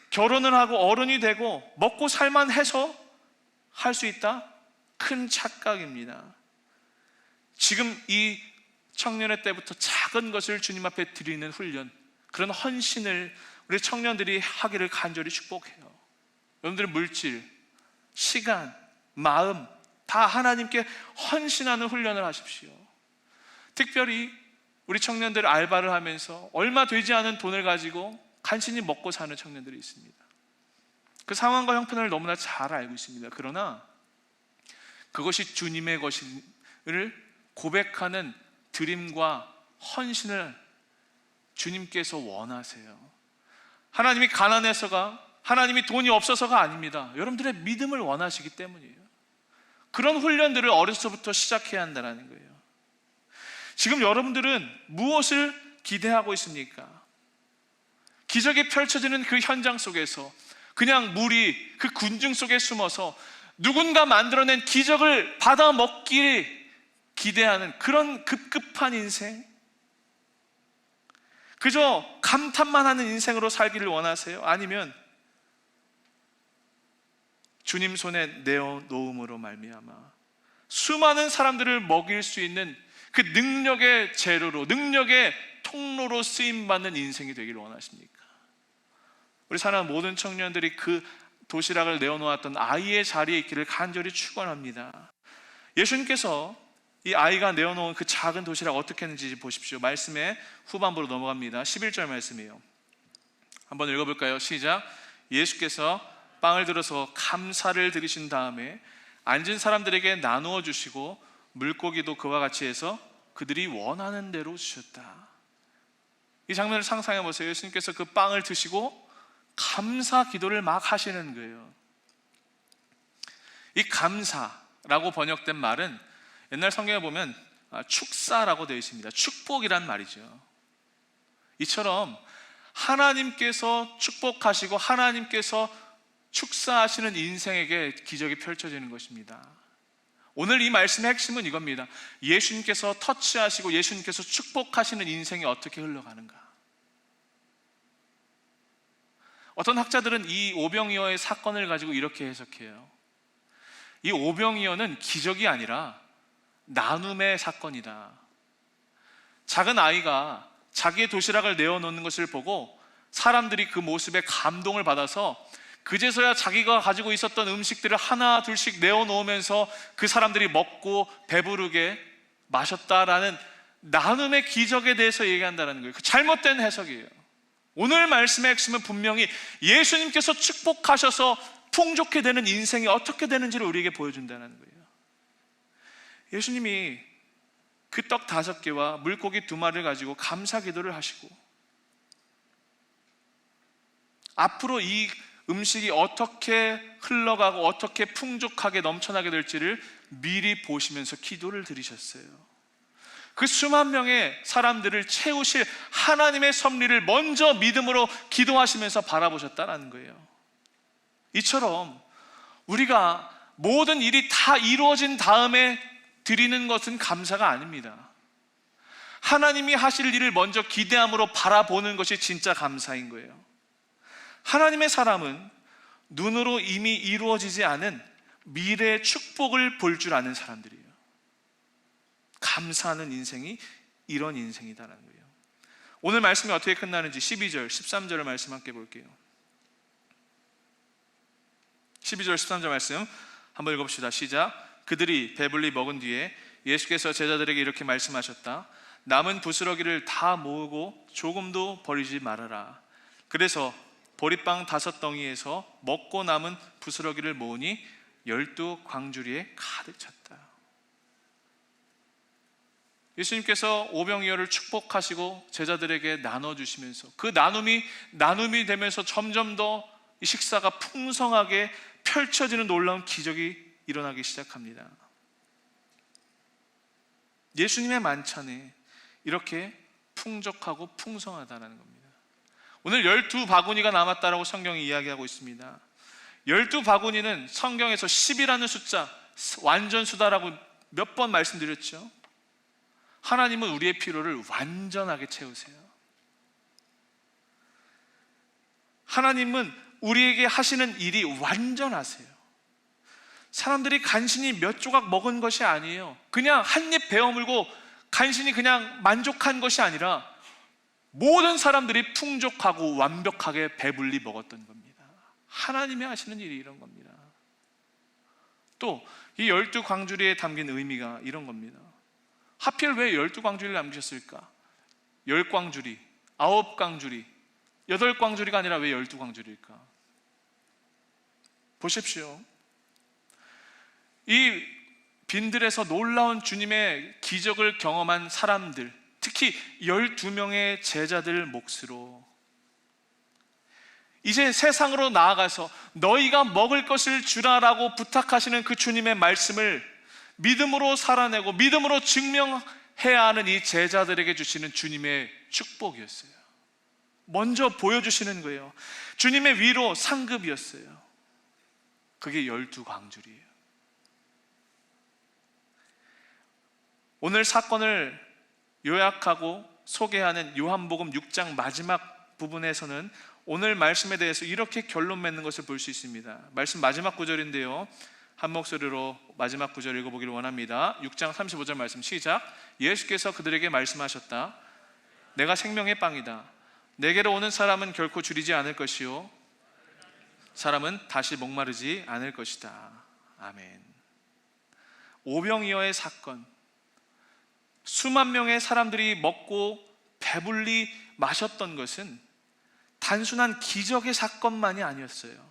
결혼을 하고 어른이 되고 먹고 살만 해서 할 수 있다? 큰 착각입니다. 지금 이 청년의 때부터 작은 것을 주님 앞에 드리는 훈련, 그런 헌신을 우리 청년들이 하기를 간절히 축복해요. 여러분들의 물질, 시간, 마음 다 하나님께 헌신하는 훈련을 하십시오. 특별히 우리 청년들 알바를 하면서 얼마 되지 않은 돈을 가지고 간신히 먹고 사는 청년들이 있습니다. 그 상황과 형편을 너무나 잘 알고 있습니다. 그러나 그것이 주님의 것을 고백하는 드림과 헌신을 주님께서 원하세요. 하나님이 가난해서가, 하나님이 돈이 없어서가 아닙니다. 여러분들의 믿음을 원하시기 때문이에요. 그런 훈련들을 어려서부터 시작해야 한다는 거예요. 지금 여러분들은 무엇을 기대하고 있습니까? 기적이 펼쳐지는 그 현장 속에서 그냥 무리, 그 군중 속에 숨어서 누군가 만들어낸 기적을 받아 먹기를 기대하는 그런 급급한 인생, 그저 감탄만 하는 인생으로 살기를 원하세요? 아니면 주님 손에 내어놓음으로 말미암아 수많은 사람들을 먹일 수 있는 그 능력의 재료로, 능력의 통로로 쓰임받는 인생이 되기를 원하십니까? 우리 사랑하는 모든 청년들이 그 도시락을 내어놓았던 아이의 자리에 있기를 간절히 축원합니다. 예수님께서 이 아이가 내어놓은 그 작은 도시락 어떻게 했는지 보십시오. 말씀의 후반부로 넘어갑니다. 11절 말씀이에요. 한번 읽어볼까요? 시작. 예수께서 빵을 들어서 감사를 드리신 다음에 앉은 사람들에게 나누어 주시고 물고기도 그와 같이 해서 그들이 원하는 대로 주셨다. 이 장면을 상상해 보세요. 예수님께서 그 빵을 드시고 감사 기도를 막 하시는 거예요. 이 감사라고 번역된 말은 옛날 성경에 보면 축사라고 되어 있습니다. 축복이란 말이죠. 이처럼 하나님께서 축복하시고 하나님께서 축사하시는 인생에게 기적이 펼쳐지는 것입니다. 오늘 이 말씀의 핵심은 이겁니다. 예수님께서 터치하시고 예수님께서 축복하시는 인생이 어떻게 흘러가는가. 어떤 학자들은 이 오병이어의 사건을 가지고 이렇게 해석해요. 이 오병이어는 기적이 아니라 나눔의 사건이다. 작은 아이가 자기의 도시락을 내어놓는 것을 보고 사람들이 그 모습에 감동을 받아서 그제서야 자기가 가지고 있었던 음식들을 하나 둘씩 내어놓으면서 그 사람들이 먹고 배부르게 마셨다라는 나눔의 기적에 대해서 얘기한다는 거예요. 그 잘못된 해석이에요. 오늘 말씀의 핵심은 분명히 예수님께서 축복하셔서 풍족해 되는 인생이 어떻게 되는지를 우리에게 보여준다는 거예요. 예수님이 그 떡 5개와 물고기 2마리를 가지고 감사 기도를 하시고 앞으로 이 음식이 어떻게 흘러가고 어떻게 풍족하게 넘쳐나게 될지를 미리 보시면서 기도를 드리셨어요. 그 수만 명의 사람들을 채우실 하나님의 섭리를 먼저 믿음으로 기도하시면서 바라보셨다는 거예요. 이처럼 우리가 모든 일이 다 이루어진 다음에 드리는 것은 감사가 아닙니다. 하나님이 하실 일을 먼저 기대함으로 바라보는 것이 진짜 감사인 거예요. 하나님의 사람은 눈으로 이미 이루어지지 않은 미래의 축복을 볼 줄 아는 사람들이에요. 감사하는 인생이 이런 인생이다라는 거예요. 오늘 말씀이 어떻게 끝나는지 12절, 13절을 말씀 함께 볼게요. 12절, 13절 말씀 한번 읽어봅시다. 시작. 그들이 배불리 먹은 뒤에 예수께서 제자들에게 이렇게 말씀하셨다. 남은 부스러기를 다 모으고 조금도 버리지 말아라. 그래서 보리빵 5덩이에서 먹고 남은 부스러기를 모으니 12광주리에 가득 찼다. 예수님께서 오병이어를 축복하시고 제자들에게 나눠주시면서 그 나눔이 되면서 점점 더 이 식사가 풍성하게 펼쳐지는 놀라운 기적이 일어나기 시작합니다. 예수님의 만찬에 이렇게 풍족하고 풍성하다는 겁니다. 오늘 12바구니가 남았다라고 성경이 이야기하고 있습니다. 12바구니는 성경에서 10이라는 숫자, 완전수다라고 몇 번 말씀드렸죠. 하나님은 우리의 필요를 완전하게 채우세요. 하나님은 우리에게 하시는 일이 완전하세요. 사람들이 간신히 몇 조각 먹은 것이 아니에요. 그냥 한 입 베어 물고 간신히 그냥 만족한 것이 아니라 모든 사람들이 풍족하고 완벽하게 배불리 먹었던 겁니다. 하나님이 하시는 일이 이런 겁니다. 또 이 12광주리에 담긴 의미가 이런 겁니다. 하필 왜 12광주리를 남기셨을까? 10광주리, 9광주리, 8광주리가 아니라 왜 12광주리일까? 보십시오. 이 빈들에서 놀라운 주님의 기적을 경험한 사람들, 특히 12명의 제자들 몫으로 이제 세상으로 나아가서 너희가 먹을 것을 주라라고 부탁하시는 그 주님의 말씀을 믿음으로 살아내고 믿음으로 증명해야 하는 이 제자들에게 주시는 주님의 축복이었어요. 먼저 보여주시는 거예요. 주님의 위로 상급이었어요. 그게 12광주리예요. 오늘 사건을 요약하고 소개하는 요한복음 6장 마지막 부분에서는 오늘 말씀에 대해서 이렇게 결론 맺는 것을 볼 수 있습니다. 말씀 마지막 구절인데요, 한 목소리로 마지막 구절 읽어보기를 원합니다. 6장 35절 말씀 시작. 예수께서 그들에게 말씀하셨다. 내가 생명의 빵이다. 내게로 오는 사람은 결코 줄이지 않을 것이요 사람은 다시 목마르지 않을 것이다. 아멘. 오병이어의 사건, 수만 명의 사람들이 먹고 배불리 마셨던 것은 단순한 기적의 사건만이 아니었어요.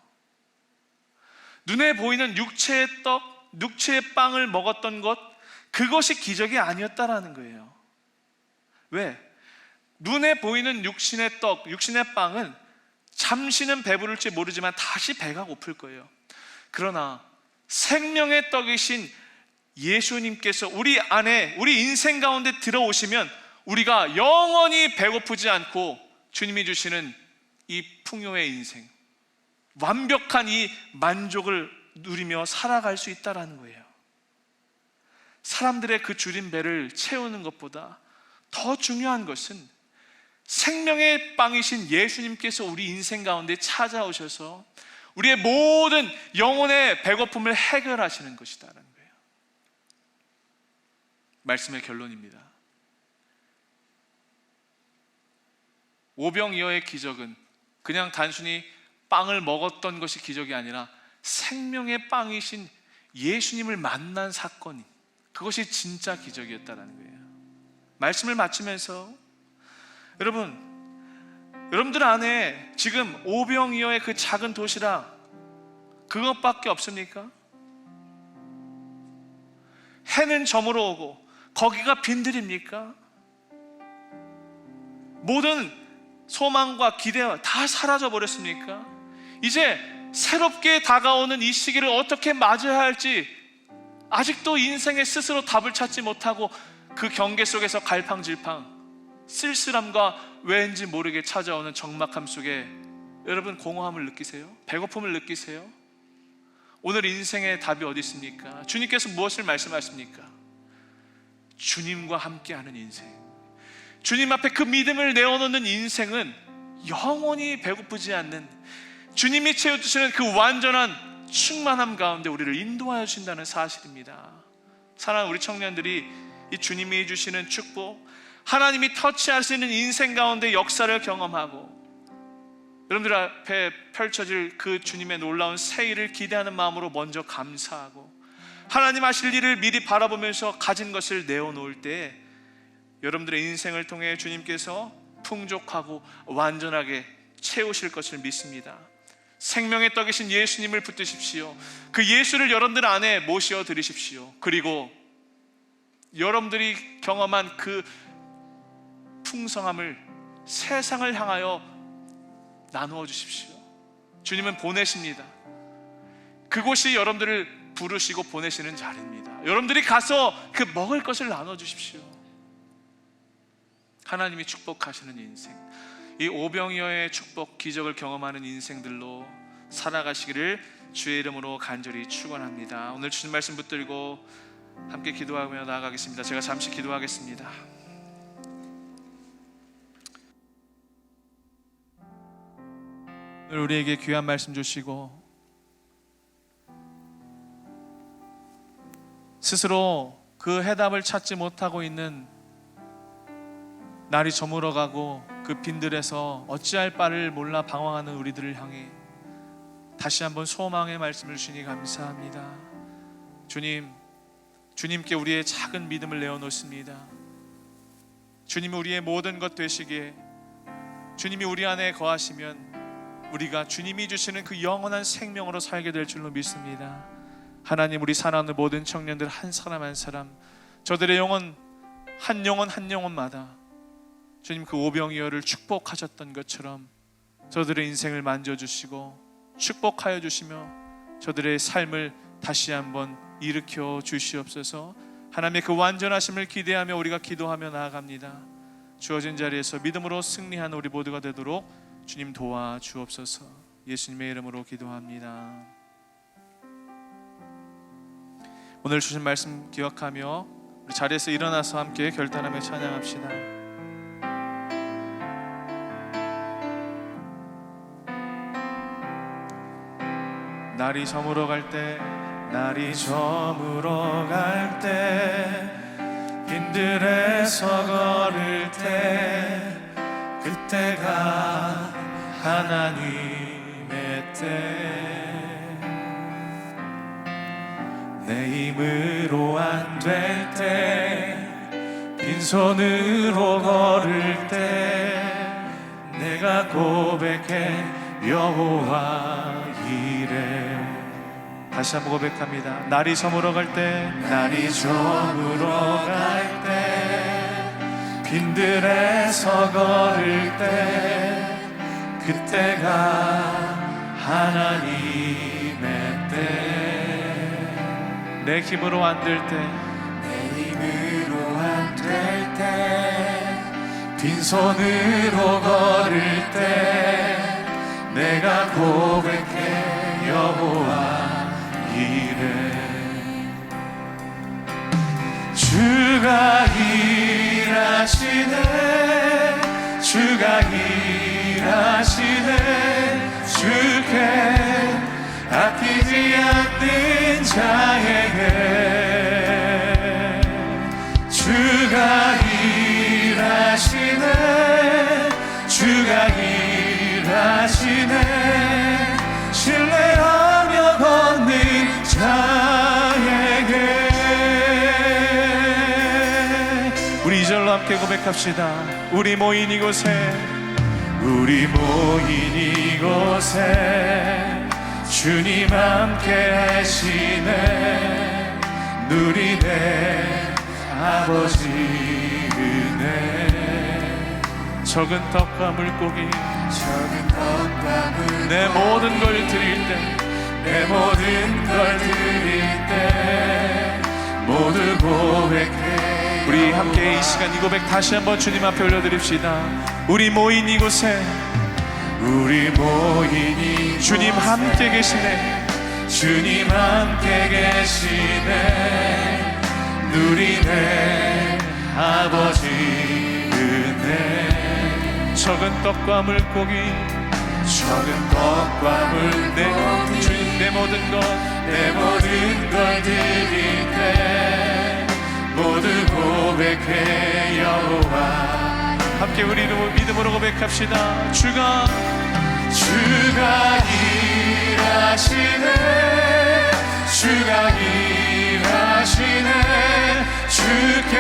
눈에 보이는 육체의 떡, 육체의 빵을 먹었던 것, 그것이 기적이 아니었다라는 거예요. 왜? 눈에 보이는 육신의 떡, 육신의 빵은 잠시는 배부를지 모르지만 다시 배가 고플 거예요. 그러나 생명의 떡이신 예수님께서 우리 안에, 우리 인생 가운데 들어오시면 우리가 영원히 배고프지 않고 주님이 주시는 이 풍요의 인생, 완벽한 이 만족을 누리며 살아갈 수 있다는 거예요. 사람들의 그 줄인 배를 채우는 것보다 더 중요한 것은 생명의 빵이신 예수님께서 우리 인생 가운데 찾아오셔서 우리의 모든 영혼의 배고픔을 해결하시는 것이다라는 거예요. 말씀의 결론입니다. 오병이어의 기적은 그냥 단순히 빵을 먹었던 것이 기적이 아니라 생명의 빵이신 예수님을 만난 사건이, 그것이 진짜 기적이었다는 거예요. 말씀을 마치면서 여러분들 안에 지금 오병이어의 그 작은 도시락 그것밖에 없습니까? 해는 저물어 오고 거기가 빈들입니까? 모든 소망과 기대가 다 사라져 버렸습니까? 이제 새롭게 다가오는 이 시기를 어떻게 맞아야 할지 아직도 인생에 스스로 답을 찾지 못하고 그 경계 속에서 갈팡질팡 쓸쓸함과 왠지 모르게 찾아오는 적막함 속에 여러분 공허함을 느끼세요? 배고픔을 느끼세요? 오늘 인생의 답이 어디 있습니까? 주님께서 무엇을 말씀하십니까? 주님과 함께하는 인생, 주님 앞에 그 믿음을 내어놓는 인생은 영원히 배고프지 않는, 주님이 채워주시는 그 완전한 충만함 가운데 우리를 인도하여 주신다는 사실입니다. 사랑하는 우리 청년들이 이 주님이 주시는 축복, 하나님이 터치할 수 있는 인생 가운데 역사를 경험하고 여러분들 앞에 펼쳐질 그 주님의 놀라운 새 일을 기대하는 마음으로 먼저 감사하고 하나님 하실 일을 미리 바라보면서 가진 것을 내어놓을 때 여러분들의 인생을 통해 주님께서 풍족하고 완전하게 채우실 것을 믿습니다. 생명의 떡이신 예수님을 붙드십시오. 그 예수를 여러분들 안에 모셔 드리십시오. 그리고 여러분들이 경험한 그 풍성함을 세상을 향하여 나누어 주십시오. 주님은 보내십니다. 그곳이 여러분들을 부르시고 보내시는 자리입니다. 여러분들이 가서 그 먹을 것을 나눠 주십시오. 하나님이 축복하시는 인생, 이 오병이어의 축복, 기적을 경험하는 인생들로 살아가시기를 주의 이름으로 간절히 축원합니다. 오늘 주신 말씀 붙들고 함께 기도하며 나아가겠습니다. 제가 잠시 기도하겠습니다. 오늘 우리에게 귀한 말씀 주시고 스스로 그 해답을 찾지 못하고 있는, 날이 저물어가고 그 빈들에서 어찌할 바를 몰라 방황하는 우리들을 향해 다시 한번 소망의 말씀을 주시니 감사합니다. 주님께 우리의 작은 믿음을 내어놓습니다. 주님이 우리의 모든 것 되시기에, 주님이 우리 안에 거하시면 우리가 주님이 주시는 그 영원한 생명으로 살게 될 줄로 믿습니다. 하나님, 우리 사랑하는 모든 청년들 한 사람 한 사람, 저들의 영혼 한 영혼마다 주님 그 오병이어를 축복하셨던 것처럼 저들의 인생을 만져주시고 축복하여 주시며 저들의 삶을 다시 한번 일으켜 주시옵소서. 하나님의 그 완전하심을 기대하며 우리가 기도하며 나아갑니다. 주어진 자리에서 믿음으로 승리하는 우리 모두가 되도록 주님 도와주옵소서. 예수님의 이름으로 기도합니다. 오늘 주신 말씀 기억하며 우리 자리에서 일어나서 함께 결단하며 찬양합시다. 날이 저물어 갈 때, 날이 저물어 갈 때, 빈들에서 걸을 때, 그때가 하나님의 때. 내 힘으로 안 될 때, 빈손으로 걸을 때, 내가 고백해 여호와 이래. 다시 한번 고백합니다. 날이 저물어 갈 때, 날이 저물어 갈 때, 빈들에서 걸을 때, 그때가 하나님의 때. 내 힘으로 안 될 때, 내 힘으로 안 될 때, 빈손으로 걸을 때 내가 고백해 여호와 이래. 주가 일하시네, 주가 일하시네. 주께 아끼지 않는 자에게 주가 일하시네, 주가 일하시네. 신뢰하며 걷는 자에게. 우리 2절로 함께 고백합시다. 우리 모인 이곳에, 우리 모인 이곳에 주님 함께 하시네. 누리네 아버지 은혜. 적은 떡과 물고기, 적은 떡과 물고기, 내 모든 걸 드릴 때, 내 모든 걸 드릴 때 모두 고백해. 우리 함께 이 시간 이 고백 다시 한번 주님 앞에 올려드립시다. 우리 모인 이곳에, 우리 모인 주님 함께 계시네, 주님 함께 계시네. 누리네 아버지 은혜. 적은 떡과 물고기, 적은 떡과 물고기, 주님 내 모든 것, 내 모든 걸 드릴 때 모두 고백해 여호와. 함께 우리도 믿음으로 고백합시다. 주가 일하시네, 주가 일하시네. 주께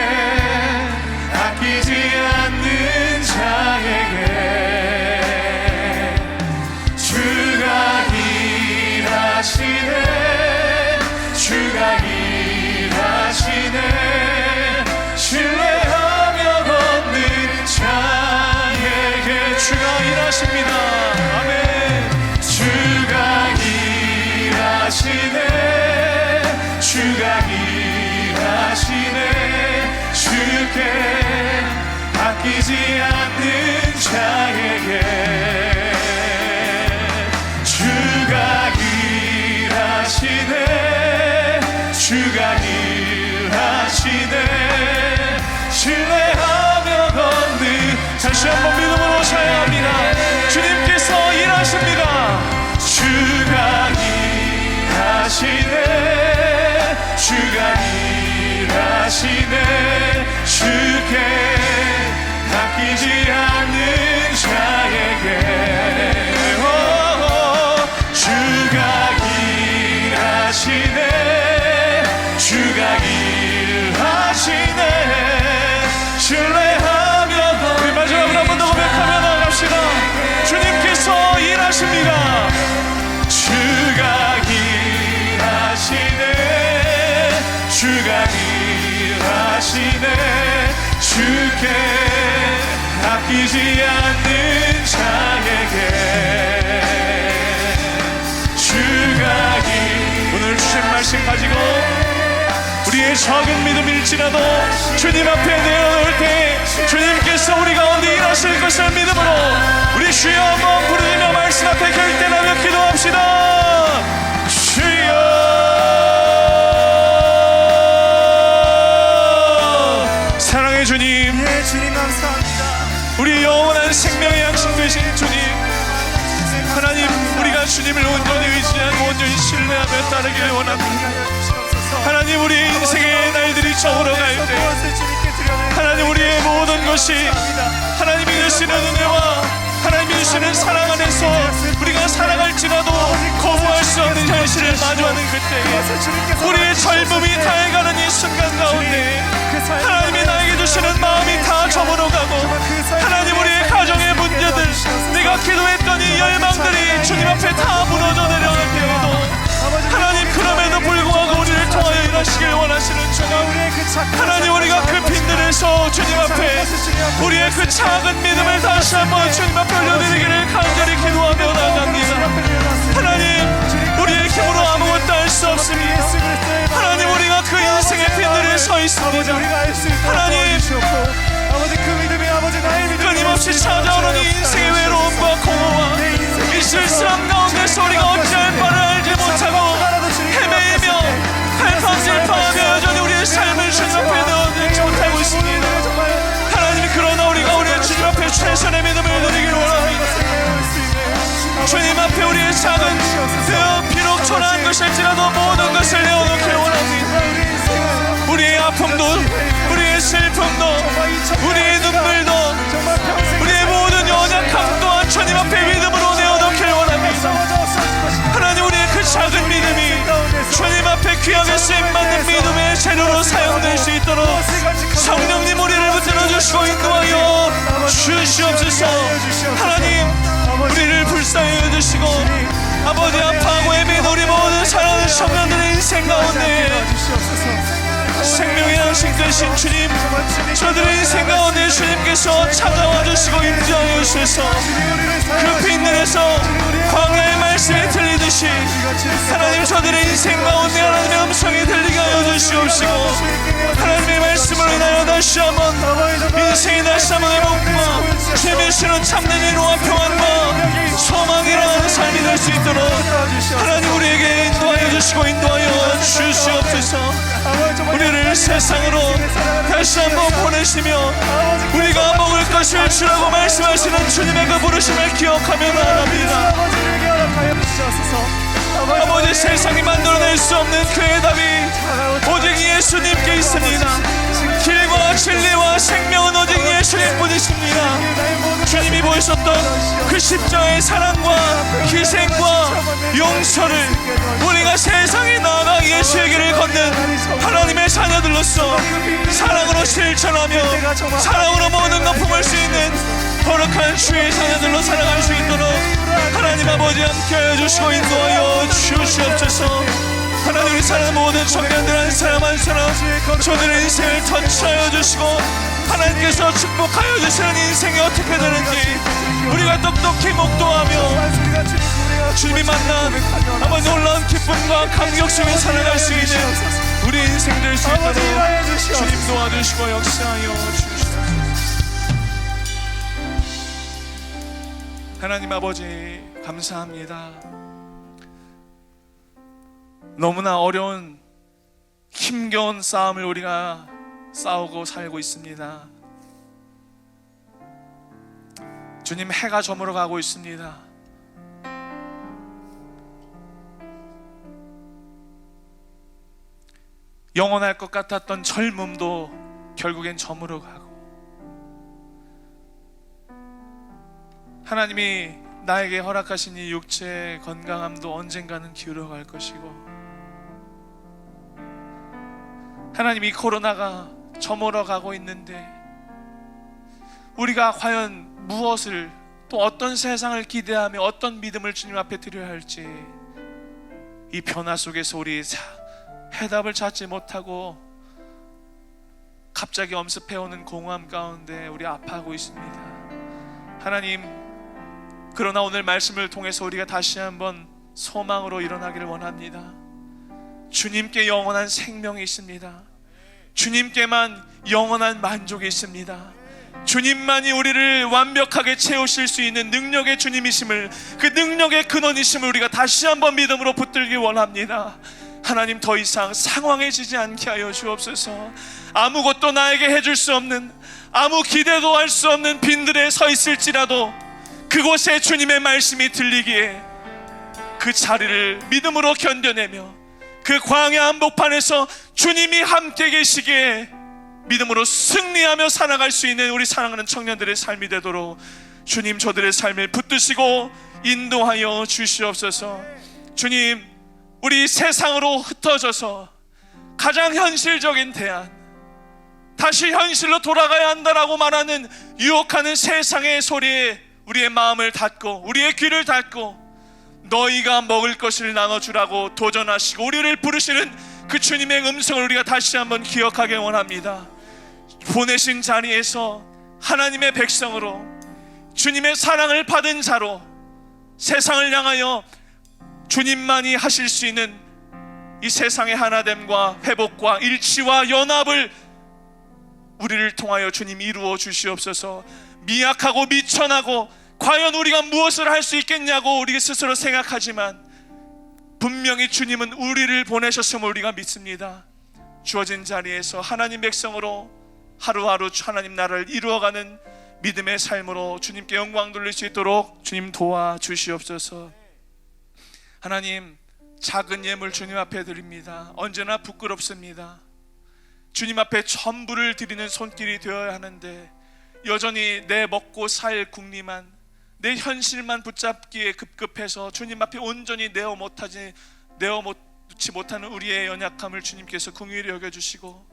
아끼지 않는 자에게 주가 일하시네, 주가 일하시네. 신뢰하며 걷는 자에게 주가 일하십니다. 아멘. 주가 일하시네, 주가 일하시네. 주께 아끼지 않는 자에게 주가 일하시네, 주가 일하시네. 신뢰하며 걷는. 다시 한번 믿음으로 서야 합니다. 주님께서 일하십니다. 주가 일하시네, 주가 일하시네. 주께 아끼지 않는 자에게 주가 일하시네, 주가 일하시네. 신뢰하며. 우리 마지막으로 한 번 더 고백하며 나갑시다. 주님께서 일하십니다. 주가 일하시네, 주가 일하시네. 주께 아끼지 않는 자에게 주가 오늘 주신 말씀 가지고 우리의 작은 믿음일지라도 주님 앞에 내어놓을 때 주님께서 우리 가운데 일하실 것을 믿음으로 우리 주여 한번 부르짖며 말씀 앞에 결단하며 기도합시다. 주여, 사랑의 주님, 네, 주님 감사합니다. 우리 영원한 생명의 양식 되신 주님, 하나님, 우리가 주님을 온전히 의지하고 온전히 신뢰하며 따르기를 원합니다. 하나님, 우리 인생의 날들이 저물어갈 때 하나님, 우리의 모든 것이 하나님이 주시는 은혜와 하나님이 주시는 사랑 안에서 우리가 살아갈지라도 거부할 수 없는 현실을 마주하는 그때 우리의 젊음이 다해가는 이 순간 가운데 하나님이 나에게 주시는 마음이 다 저물어가고 하나님, 우리의 가정의 문제들, 내가 기도했던 이 열망들이 주님 앞에 다 무너져 내려갈 때에도 하나님, 그럼에도 불구하고 우리를 통하여 일하시길 원하시는 주님, 하나님, 우리가 그 빈들에서 주님 앞에 우리의 그 작은 믿음을 다시 한번 주님 앞에 올려드리기를 간절히 기도하며 나아갑니다. 하나님, 우리의 힘으로 아무것도 할 수 없습니다. 하나님, 우리가 그 인생의 빈들에 서 있습니다. 하나님, 아버지 그 믿음이 아버지 나의 없이 찾아오는 이 인생의 외로움과 공허와 이 쓸쓸함 가운데서 우리가 어찌할 바를 알지 못하고 헤매이며 팔팡질팡하며 여전히 우리의 삶을 주님 앞에 내어놓지 못하고 있습니다. 하나님, 그러나 우리가 우리의 주님 앞에 최선의 믿음을 드리기를 원합니다. 주님 앞에 우리의 작은 비록 초라한 것일지라도 모든 것을 내어놓기를 원합니다. 우리의 아픔도, 우리의 슬픔도, 우리의 눈물도, 우리의 모든 연약함 또한 주님 앞에 믿음으로 내어놓기를 원합니다. 하나님, 우리의 그 작은 믿음이 주님 앞에 귀하게 쓰임받는 믿음의 재료로 사용될 수 있도록 성령님 우리를 붙들어 주시고 인도하여 주시옵소서. 하나님, 우리를 불쌍히 여주시고 아버지, 아파하고 애매한 우리 모든 사랑하는 청년들의 인생 가운데 생명의 양식 되신 주님, 저들의 인생 가운데 주님께서 찾아와 주시고 인도하여 주셔서 그 빈들에서 광야의 말씀이 들리듯이 하나님, 저들의 인생 가운데 하나님의 음성이 들리게 하여 주시옵시고 하나님의 말씀으로 인하여 다시 한번 인생이 다시 한번 회복과 주님의 주는 참된 위로와 평안과 소망이 일어나는 삶이 될 수 있도록 하나님, 우리에게 인도하여 주시고 인도하여 주시옵소서. 우리를 세상으로 다시 한번 보내시며 우리가 먹을 것을 주라고 말씀하시는 주님의 그 부르심을 기억하며 나아갑니다. 아버지, 세상이 만들어낼 수 없는 그의 답이 오직 예수님께 있습니다. 길과 진리와 생명은 오직 예수님뿐이십니다. 주님이 보이셨던 그 십자가의 사랑과 희생과 용서를 우리가 세상에 나아가 예수의 길을 걷는 하나님의 자녀들로서 사랑으로 실천하며 사랑으로 모든 것 품을 수 있는 거룩한 주의 자녀들로 살아갈 수 있도록 하나님 아버지 함께하여 주시고 인도하여 주시옵소서. 하나님, 우리 사랑하는 모든 청년들 한 사람 한 사람 저들의 인생을 터치하여 주시고 하나님께서 축복하여 주시는 인생이 어떻게 되는지 우리가 똑똑히 목도하며 주님이 만난 아버지 놀라운 기쁨과 감격 속에 살아갈 수 있는 우리 인생 될 수 있도록 주님 도와주시고 역사하여 주시옵소서. 하나님 아버지, 감사합니다. 너무나 어려운 힘겨운 싸움을 우리가 싸우고 살고 있습니다. 주님, 해가 저물어 가고 있습니다. 영원할 것 같았던 젊음도 결국엔 저물어 가고, 하나님이 나에게 허락하신 이 육체의 건강함도 언젠가는 기울어 갈 것이고, 하나님, 이 코로나가 저물어 가고 있는데 우리가 과연 무엇을, 또 어떤 세상을 기대하며 어떤 믿음을 주님 앞에 드려야 할지 이 변화 속에서 우리 해답을 찾지 못하고 갑자기 엄습해오는 공허함 가운데 우리 아파하고 있습니다. 하나님, 그러나 오늘 말씀을 통해서 우리가 다시 한번 소망으로 일어나기를 원합니다. 주님께 영원한 생명이 있습니다. 주님께만 영원한 만족이 있습니다. 주님만이 우리를 완벽하게 채우실 수 있는 능력의 주님이심을, 그 능력의 근원이심을 우리가 다시 한번 믿음으로 붙들기 원합니다. 하나님, 더 이상 상황해지지 않게 하여 주옵소서. 아무것도 나에게 해줄 수 없는, 아무 기대도 할 수 없는 빈들에 서 있을지라도 그곳에 주님의 말씀이 들리기에 그 자리를 믿음으로 견뎌내며 그 광야 한복판에서 주님이 함께 계시기에 믿음으로 승리하며 살아갈 수 있는 우리 사랑하는 청년들의 삶이 되도록 주님, 저들의 삶을 붙드시고 인도하여 주시옵소서. 주님, 우리 세상으로 흩어져서 가장 현실적인 대안, 다시 현실로 돌아가야 한다라고 말하는 유혹하는 세상의 소리에 우리의 마음을 닫고 우리의 귀를 닫고 너희가 먹을 것을 나눠주라고 도전하시고 우리를 부르시는 그 주님의 음성을 우리가 다시 한번 기억하기 원합니다. 보내신 자리에서 하나님의 백성으로, 주님의 사랑을 받은 자로 세상을 향하여 주님만이 하실 수 있는 이 세상의 하나됨과 회복과 일치와 연합을 우리를 통하여 주님 이루어 주시옵소서. 미약하고 미천하고 과연 우리가 무엇을 할 수 있겠냐고 우리 스스로 생각하지만 분명히 주님은 우리를 보내셨음을 우리가 믿습니다. 주어진 자리에서 하나님 백성으로 하루하루 하나님 나라를 이루어가는 믿음의 삶으로 주님께 영광 돌릴 수 있도록 주님 도와주시옵소서. 하나님, 작은 예물 주님 앞에 드립니다. 언제나 부끄럽습니다. 주님 앞에 전부를 드리는 손길이 되어야 하는데 여전히 내 먹고 살 궁리만, 내 현실만 붙잡기에 급급해서 주님 앞에 온전히 내어놓지 못하는 우리의 연약함을 주님께서 긍휼히 여겨주시고,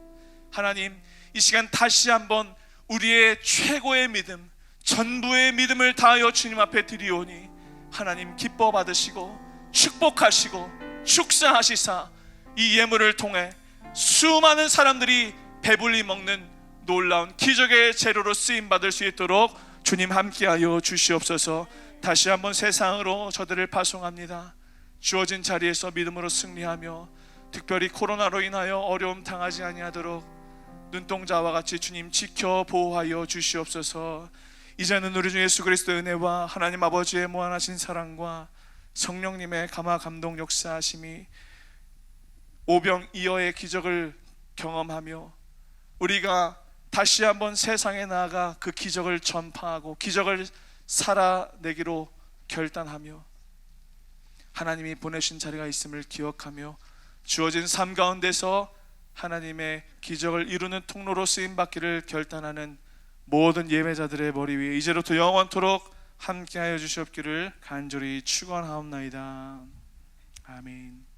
하나님 이 시간 다시 한번 우리의 최고의 믿음, 전부의 믿음을 다하여 주님 앞에 드리오니 하나님 기뻐 받으시고 축복하시고 축사하시사 이 예물을 통해 수많은 사람들이 배불리 먹는 놀라운 기적의 재료로 쓰임받을 수 있도록 주님 함께하여 주시옵소서. 다시 한번 세상으로 저들을 파송합니다. 주어진 자리에서 믿음으로 승리하며 특별히 코로나로 인하여 어려움 당하지 아니하도록 눈동자와 같이 주님 지켜 보호하여 주시옵소서. 이제는 우리 주 예수 그리스도의 은혜와 하나님 아버지의 무한하신 사랑과 성령님의 감화 감동 역사하심이 오병이어의 기적을 경험하며 우리가 다시 한번 세상에 나아가 그 기적을 전파하고 기적을 살아내기로 결단하며 하나님이 보내신 자리가 있음을 기억하며 주어진 삶 가운데서 하나님의 기적을 이루는 통로로 쓰임받기를 결단하는 모든 예배자들의 머리 위에 이제로부터 영원토록 함께하여 주시옵기를 간절히 축원하옵나이다. 아멘.